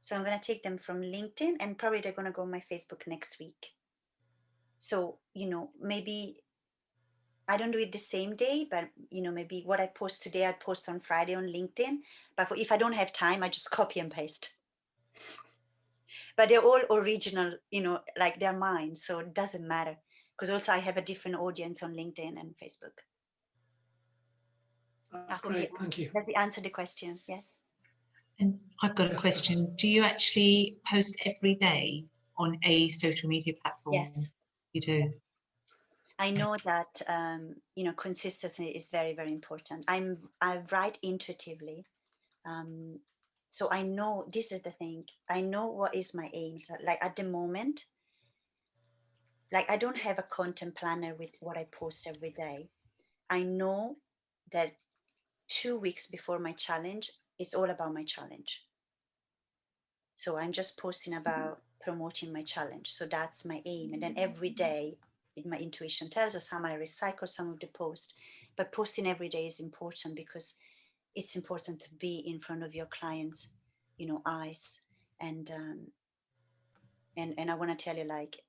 So I'm going to take them from LinkedIn, and probably they're going to go on my Facebook next week. So, maybe I don't do it the same day, but maybe what I post today, I post on Friday on LinkedIn. But if I don't have time, I just copy and paste. But they're all original, like they're mine. So it doesn't matter, because also I have a different audience on LinkedIn and Facebook. That's great, thank you. Does it answer the question? Yes. And I've got a question. Do you actually post every day on a social media platform? Yes. You do. I know that consistency is very, very important. I write intuitively, so I know, this is the thing. I know what is my aim. Like at the moment, like I don't have a content planner with what I post every day. I know that 2 weeks before my challenge, it's all about my challenge. So I'm just posting about promoting my challenge. So that's my aim. And then every day, my intuition tells us how I recycle some of the posts. But posting every day is important, because it's important to be in front of your clients, eyes. And I want to tell you, like,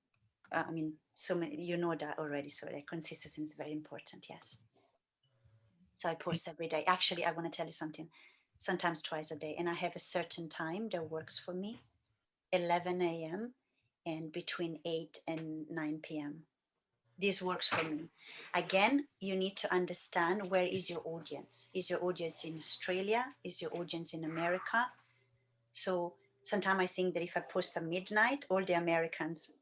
so many, that already. So like consistency is very important. Yes. So I post every day. Actually, I want to tell you something. Sometimes twice a day, and I have a certain time that works for me. 11 a.m. and between 8 and 9 p.m. This works for me. Again, you need to understand, where is your audience? Is your audience in Australia? Is your audience in America? So sometimes I think that if I post at midnight, all the Americans,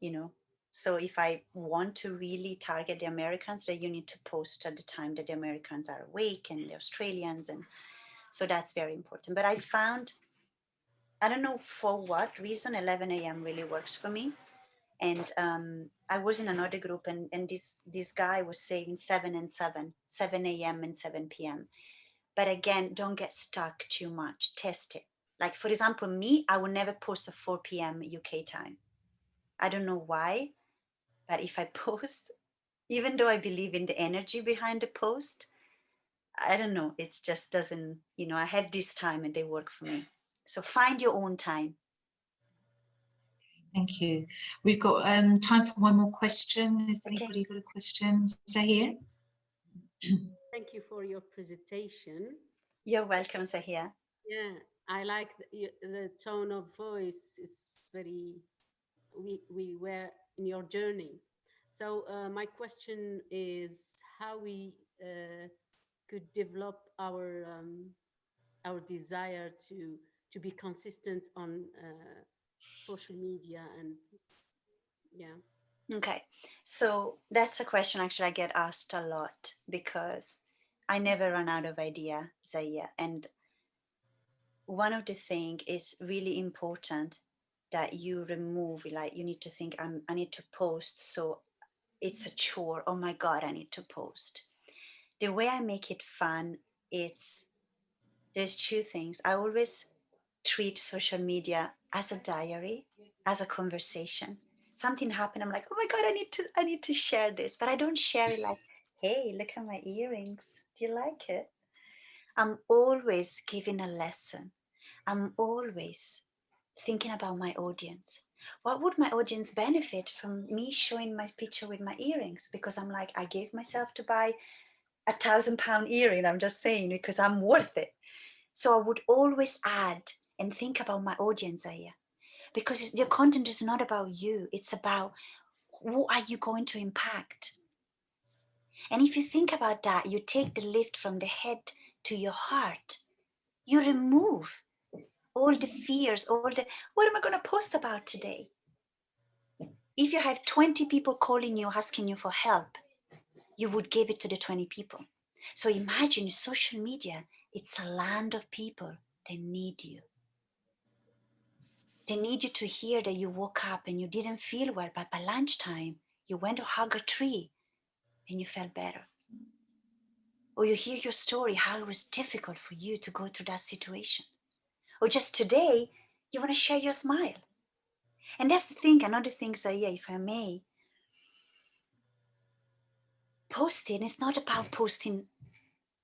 so if I want to really target the Americans, then you need to post at the time that the Americans are awake, and the Australians. And so that's very important. But I found, I don't know for what reason, 11 a.m. really works for me. And I was in another group, and this guy was saying 7 a.m. and 7 p.m. But again, don't get stuck too much. Test it. Like, for example, me, I will never post at 4 p.m. UK time. I don't know why, but if I post, even though I believe in the energy behind the post, I don't know, it just doesn't, I have this time and they work for me. So find your own time. Thank you. We've got time for one more question. Has anybody got a question? Zahir? Thank you for your presentation. You're welcome, Zahir. Yeah, I like the tone of voice. It's very, we were in your journey. So my question is how we could develop our desire to be consistent on social media, and yeah. Okay, so that's a question actually I get asked a lot, because I never run out of idea, Zahir. And one of the things is really important that you remove, like you need to think, I need to post, so it's a chore. Oh my God, I need to post. The way I make it fun, there's 2 things. I always treat social media as a diary, as a conversation. Something happened, I'm like, oh my God, I need to share this. But I don't share it like, hey, look at my earrings. Do you like it? I'm always giving a lesson. I'm always thinking about my audience. What would my audience benefit from me showing my picture with my earrings? Because I'm like, I gave myself to buy £1,000 earring. I'm just saying, because I'm worth it. So I would always add and think about my audience here, because your content is not about you. It's about who are you going to impact? And if you think about that, you take the lift from the head to your heart. You remove all the fears, what am I going to post about today? If you have 20 people calling you, asking you for help, you would give it to the 20 people. So imagine social media, it's a land of people that need you. They need you to hear that you woke up and you didn't feel well, but by lunchtime, you went to hug a tree and you felt better. Or you hear your story, how it was difficult for you to go through that situation. Or just today, you want to share your smile. And that's the thing, another thing, Zaya, if I may. Posting is not about posting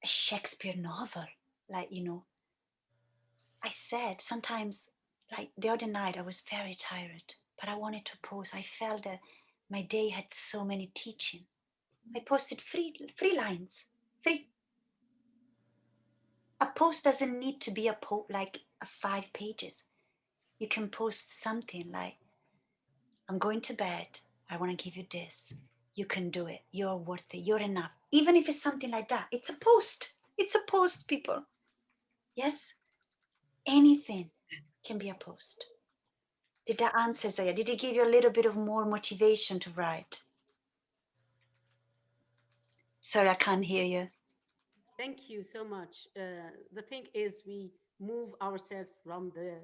a Shakespeare novel. Like, you know, I said sometimes, like the other night, I was very tired, but I wanted to post. I felt that my day had so many teaching. I posted three lines, 3. A post doesn't need to be like 5 pages. You can post something like, I'm going to bed. I want to give you this. You can do it. You're worth it. You're enough. Even if it's something like that, it's a post. It's a post, people. Yes? Anything can be a post. Did that answer, Zaya? Did it give you a little bit of more motivation to write? Sorry, I can't hear you. Thank you so much. The thing is, we move ourselves from the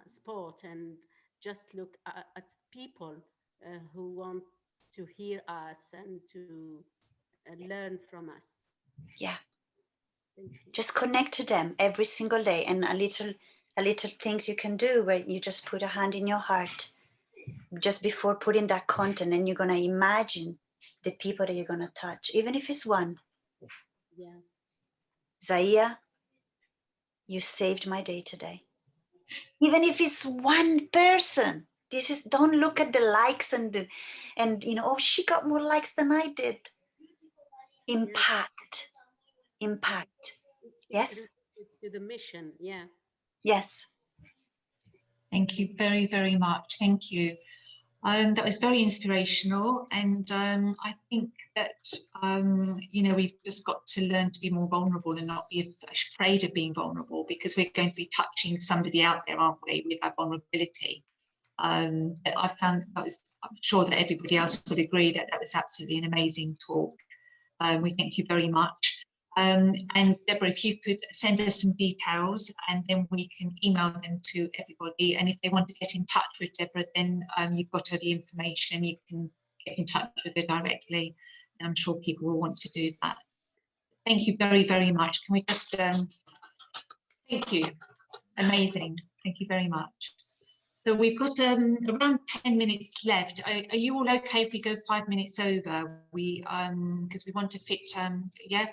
sport and just look at people who want to hear us and to learn from us. Yeah. Just connect to them every single day, and a little things you can do where you just put a hand in your heart just before putting that content, and you're going to imagine the people that you're going to touch, even if it's one. Yeah. Zaya, you saved my day today. Even if it's one person. Don't look at the likes and you know, oh, she got more likes than I did. Impact. Yes? To the mission, yeah. Yes. Thank you very, very much. Thank you. That was very inspirational, and I think that you know, we've just got to learn to be more vulnerable and not be afraid of being vulnerable, because we're going to be touching somebody out there, aren't we, with our vulnerability. I found I'm sure that everybody else would agree that that was absolutely an amazing talk. We thank you very much. And Deborah, if you could send us some details, and then we can email them to everybody. And if they want to get in touch with Deborah, then you've got all the information. You can get in touch with her directly, and I'm sure people will want to do that. Thank you very, very much. Can we just thank you? Amazing. Thank you very much. So we've got around 10 minutes left. Are you all okay if we go 5 minutes over? We because we want to fit. Yeah.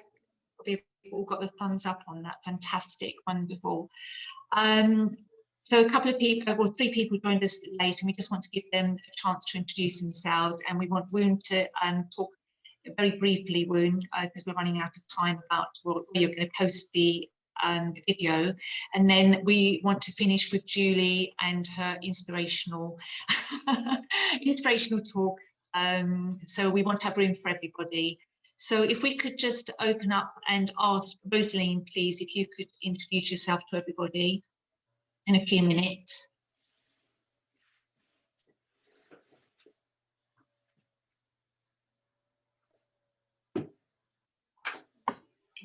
We've all got the thumbs up on that. Fantastic, wonderful. So a couple of people, well, 3 people joined us late, and we just want to give them a chance to introduce themselves. And we want Woon to talk very briefly, Woon, because we're running out of time, about where you're going to post the video. And then we want to finish with Julie and her inspirational talk. So we want to have room for everybody. So if we could just open up and ask Rosaline, please, if you could introduce yourself to everybody in a few minutes.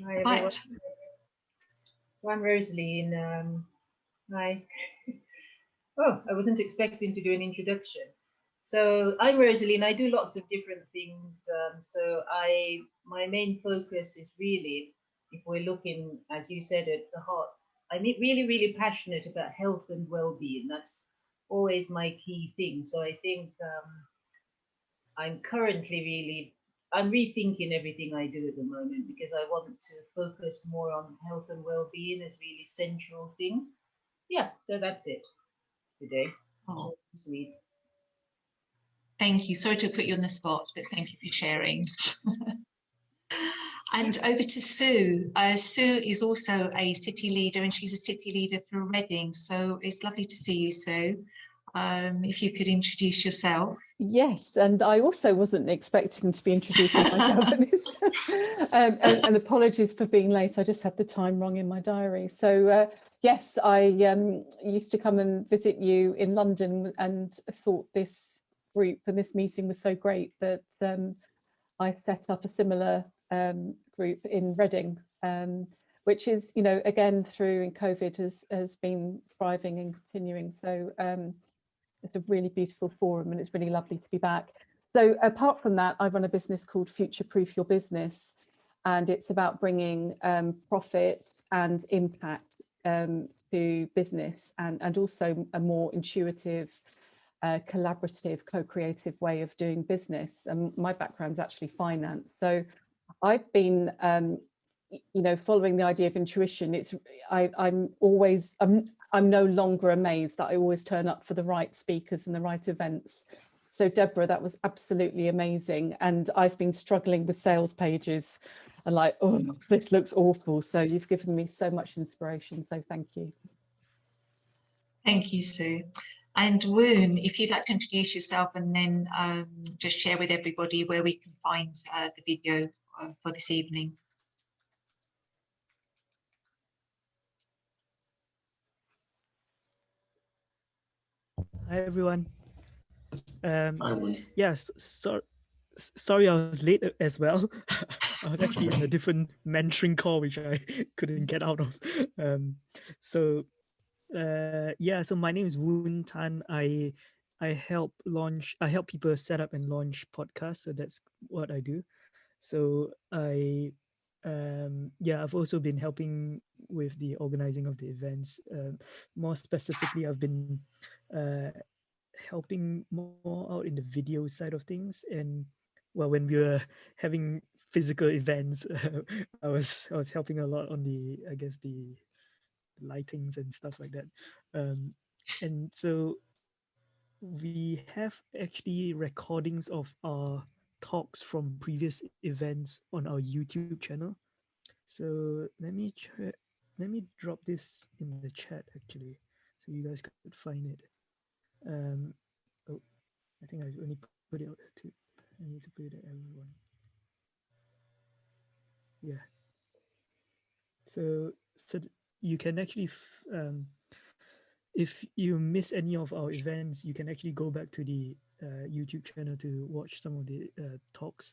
Hi everyone. So I'm Rosaline. Hi. Oh, I wasn't expecting to do an introduction. So I'm Rosaline. I do lots of different things. My main focus is really, if we're looking, as you said, at the heart, I'm really, really passionate about health and well-being. That's always my key thing. So I think I'm rethinking everything I do at the moment, because I want to focus more on health and well-being as really central thing. Yeah, so that's it today. Oh. Sweet. Thank you. Sorry to put you on the spot, but thank you for sharing. And over to Sue. Sue is also a city leader, and she's a city leader for Reading. So it's lovely to see you, Sue. if you could introduce yourself. Yes, and I also wasn't expecting to be introducing myself at this. And apologies for being late. I just had the time wrong in my diary. So yes, I used to come and visit you in London and thought this group and this meeting was so great that I set up a similar group in Reading, which is, you know, again, through COVID has been thriving and continuing. So it's a really beautiful forum and it's really lovely to be back. So apart from that, I run a business called Future Proof Your Business, and it's about bringing profit and impact to business and also a more intuitive, collaborative, co-creative way of doing business. And my background's actually finance. So I've been, you know, following the idea of intuition. I'm no longer amazed that I always turn up for the right speakers and the right events. So Deborah, that was absolutely amazing. And I've been struggling with sales pages and like, oh, this looks awful. So you've given me so much inspiration. So thank you. Thank you, Sue. And Woon, if you'd like to introduce yourself and then just share with everybody where we can find the video for this evening. Hi everyone. Yes, sorry I was late as well. I was actually in a different mentoring call which I couldn't get out of. Yeah, so my name is Woon Tan. I help people set up and launch podcasts. So that's what I do. So yeah, I've also been helping with the organizing of the events. More specifically, I've been helping more out in the video side of things. And well, when we were having physical events, I was helping a lot on the, I guess, the lightings and stuff like that. And so we have actually recordings of our talks from previous events on our YouTube channel. So let me drop this in the chat actually, so you guys could find it. Oh, I think I only put it out to. I need to put it to everyone. Yeah. So you can actually, if you miss any of our events, you can actually go back to the YouTube channel to watch some of the talks.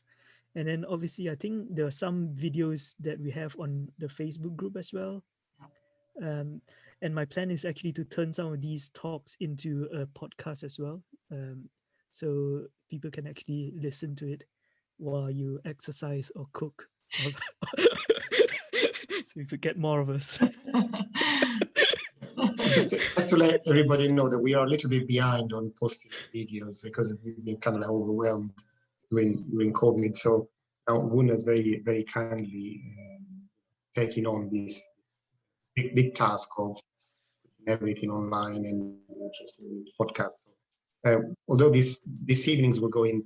And then obviously, I think there are some videos that we have on the Facebook group as well. And my plan is actually to turn some of these talks into a podcast as well. So people can actually listen to it while you exercise or cook. So you could get more of us. just to let everybody know that we are a little bit behind on posting videos because we've been kind of like overwhelmed during COVID. So now Woon has very, very kindly taken on this big task of everything online and just podcasts. Although these evenings will go in,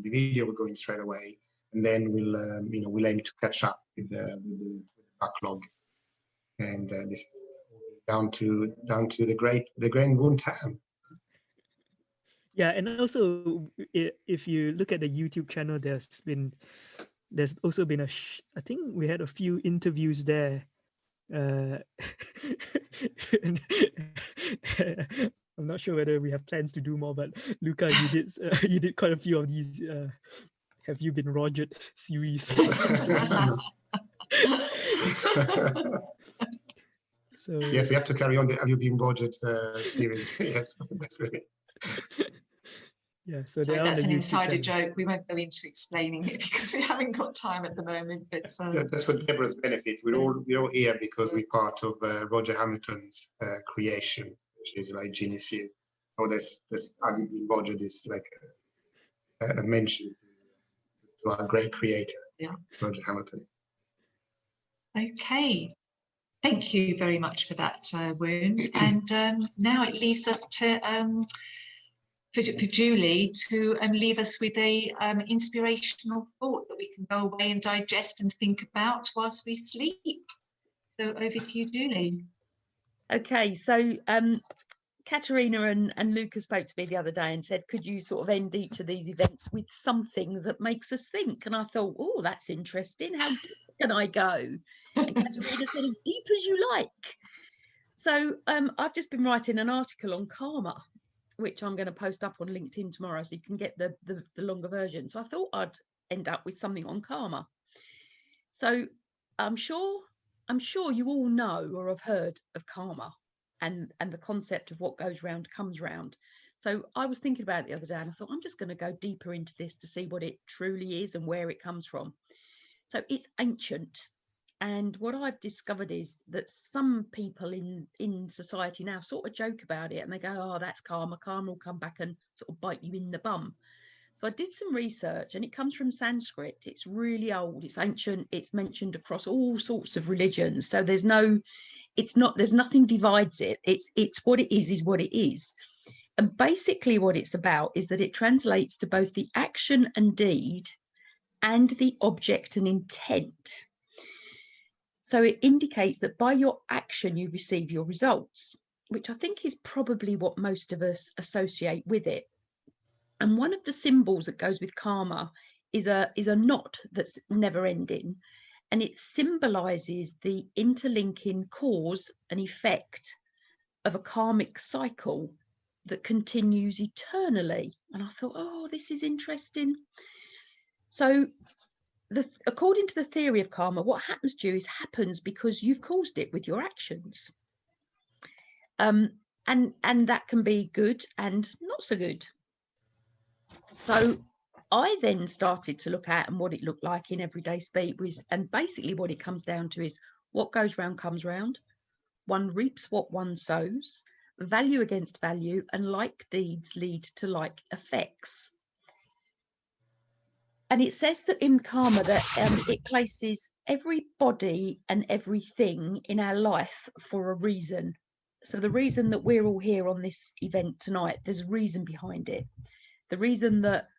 the video will go in straight away, and then we'll aim to catch up with the backlog, and this down to the great Woon Tan. Yeah, and also if you look at the YouTube channel, there's also been I think we had a few interviews there. I'm not sure whether we have plans to do more, but Luca, you did quite a few of these. Have you been Rogered series? So yes, we have to carry on the Have You Been Rogered series. Yes, definitely. Yeah, so sorry, that's an insider channel. joke. We won't go into explaining it because we haven't got time at the moment. But that's for Deborah's benefit. We're all here because we're part of Roger Hamilton's creation, which is like Genius Here. Oh, that's Have You Been Rogered is like a mention to our great creator, Roger Hamilton. Okay. Thank you very much for that, Woon. And now it leaves us to for Julie to leave us with a inspirational thought that we can go away and digest and think about whilst we sleep. So over to you, Julie. Okay, so Katerina and Luca spoke to me the other day and said, could you sort of end each of these events with something that makes us think? And I thought, oh, that's interesting. How deep can I go? And Katerina said, as deep as you like. So I've just been writing an article on karma, which I'm going to post up on LinkedIn tomorrow, so you can get the longer version. So I thought I'd end up with something on karma. So I'm sure you all know or have heard of karma and the concept of what goes round comes round. So I was thinking about it the other day and I thought, I'm just going to go deeper into this to see what it truly is and where it comes from. So it's ancient. And what I've discovered is that some people in society now sort of joke about it and they go, oh, that's karma. Karma will come back and sort of bite you in the bum. So I did some research and it comes from Sanskrit. It's really old, it's ancient, it's mentioned across all sorts of religions. So there's nothing divides it. It's what it is what it is. And basically what it's about is that it translates to both the action and deed and the object and intent. So it indicates that by your action, you receive your results, which I think is probably what most of us associate with it. And one of the symbols that goes with karma is a knot that's never ending. And it symbolizes the interlinking cause and effect of a karmic cycle that continues eternally. And I thought, oh, this is interesting. So according to the theory of karma, what happens to you happens because you've caused it with your actions. And that can be good and not so good. So I then started to look at and what it looked like in everyday speak and basically what it comes down to is what goes round comes round. One reaps what one sows, value against value, and like deeds lead to like effects. And it says that in karma that it places everybody and everything in our life for a reason. So the reason that we're all here on this event tonight, there's a reason behind it. The reason that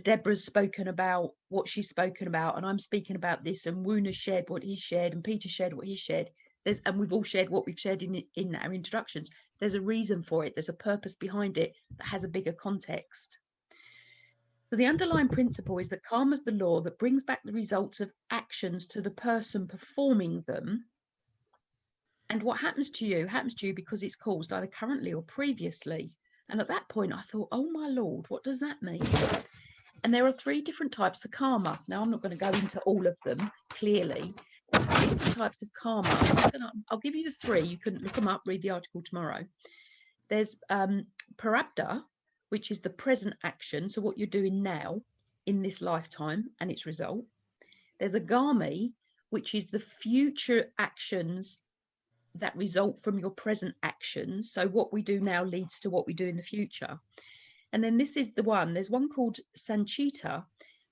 Deborah's spoken about what she's spoken about, and I'm speaking about this, and Woon has shared what he's shared, and Peter shared what he's shared. And we've all shared what we've shared in our introductions. There's a reason for it. There's a purpose behind it that has a bigger context. So the underlying principle is that karma is the law that brings back the results of actions to the person performing them. And what happens to you because it's caused either currently or previously. And at that point, I thought, oh, my Lord, what does that mean? And there are 3 different types of karma. Now, I'm not going to go into all of them, clearly. 3 different types of karma. I'll give you the 3. You can look them up, read the article tomorrow. There's prarabdha, which is the present action, so what you're doing now in this lifetime and its result. There's agami, which is the future actions that result from your present actions. So what we do now leads to what we do in the future. And then this is the one, there's one called sanchita,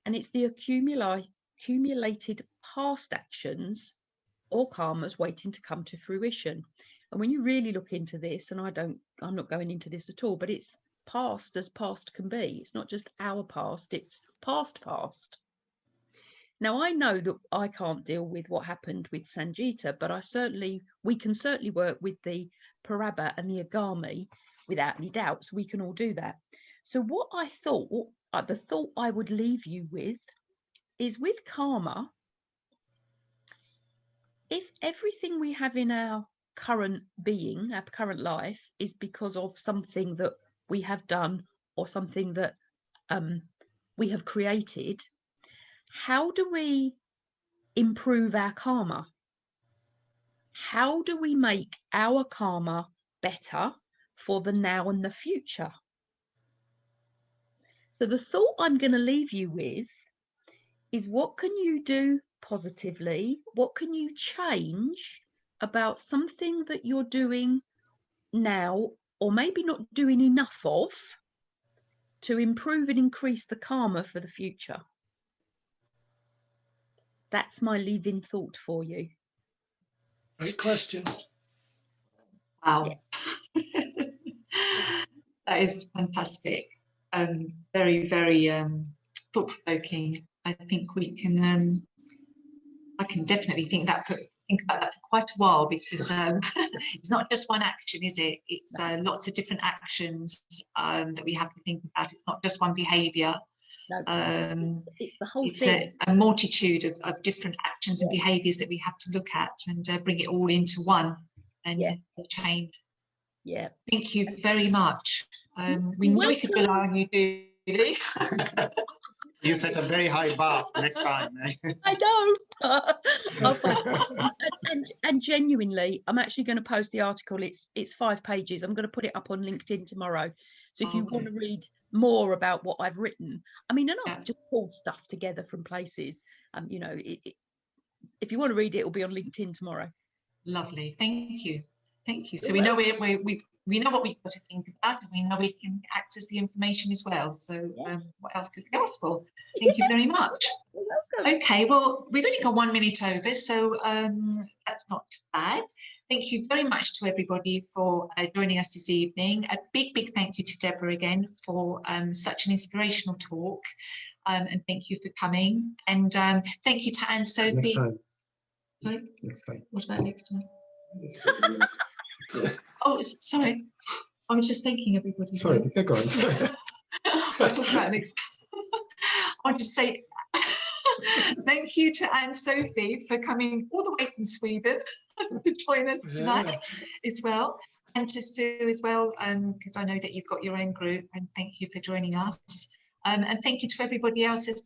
and it's the accumulated past actions or karmas waiting to come to fruition. And when you really look into this, and I'm not going into this at all, but it's past as past can be. It's not just our past, it's past. Now, I know that I can't deal with what happened with Sanjita, but we can certainly work with the Parabha and the Agami without any doubts. We can all do that. So what I thought, the thought I would leave you with is with karma, if everything we have in our current being, our current life, is because of something that we have done or something that we have created, how do we improve our karma? How do we make our karma better for the now and the future? So the thought I'm going to leave you with is, what can you do positively? What can you change about something that you're doing now, or maybe not doing enough of, to improve and increase the karma for the future? That's my leaving thought for you. Great question. Wow. Yeah. That is fantastic. Very, very thought-provoking. I think we can, I can definitely think that think about that for quite a while, because it's not just one action, is it? It's lots of different actions that we have to think about. It's not just one behaviour. It's the whole it's thing. a multitude of different actions and behaviours that we have to look at and bring it all into one and change. Yeah. Thank you very much. We knew we could rely on you, Julie. You set a very high bar for next time. I know. and genuinely, I'm actually going to post the article. It's 5 pages. I'm going to put it up on LinkedIn tomorrow. So if you want to read more about what I've written, I mean, and I've just pulled stuff together from places. You know, if you want to read it, it'll be on LinkedIn tomorrow. Lovely. Thank you. Thank you. So we know we know what we've got to think about, and we know we can access the information as well. So what else could we ask for? Thank you very much. Okay, well, we've only got 1 minute over, so that's not bad. Thank you very much to everybody for joining us this evening. A big thank you to Deborah again for such an inspirational talk, and thank you for coming. And thank you to Anne-Sophie. Next time. Sorry? Next time. What about next time? Oh, sorry. I was just thanking everybody. Sorry, go on. I'll talk about next. I want to say thank you to Anne-Sophie for coming all the way from Sweden to join us tonight as well, and to Sue as well, because I know that you've got your own group, and thank you for joining us. And thank you to everybody else who's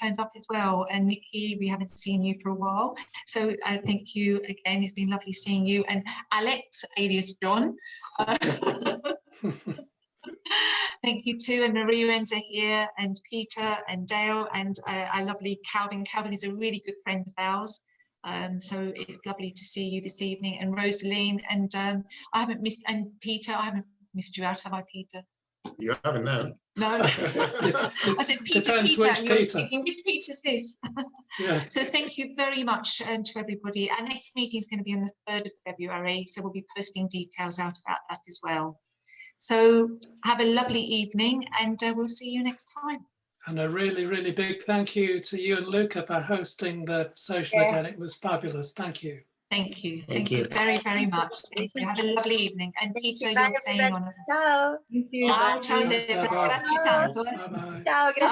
turned up as well. And Nikki, we haven't seen you for a while. So thank you again. It's been lovely seeing you. And Alex, alias John. Thank you too. And Maria Renza here, and Peter and Dale, and our lovely Calvin. Calvin is a really good friend of ours. So it's lovely to see you this evening. And Rosaline, and I haven't missed, and Peter, I haven't missed you out, have I, Peter? You haven't now. No. I said Peter, and you're thinking, which Peter's this? So thank you very much to everybody. Our next meeting is going to be on the 3rd of February, so we'll be posting details out about that as well. So have a lovely evening, and we'll see you next time. And a really big thank you to you and Luca for hosting the social again. It was fabulous. Thank you. Thank you. Thank you very much. Thank you. Have a lovely evening. And Peter, you're staying on. Ciao. Ciao, ciao, Deborah. Grazie tanto. Bye-bye. Ciao, grazie.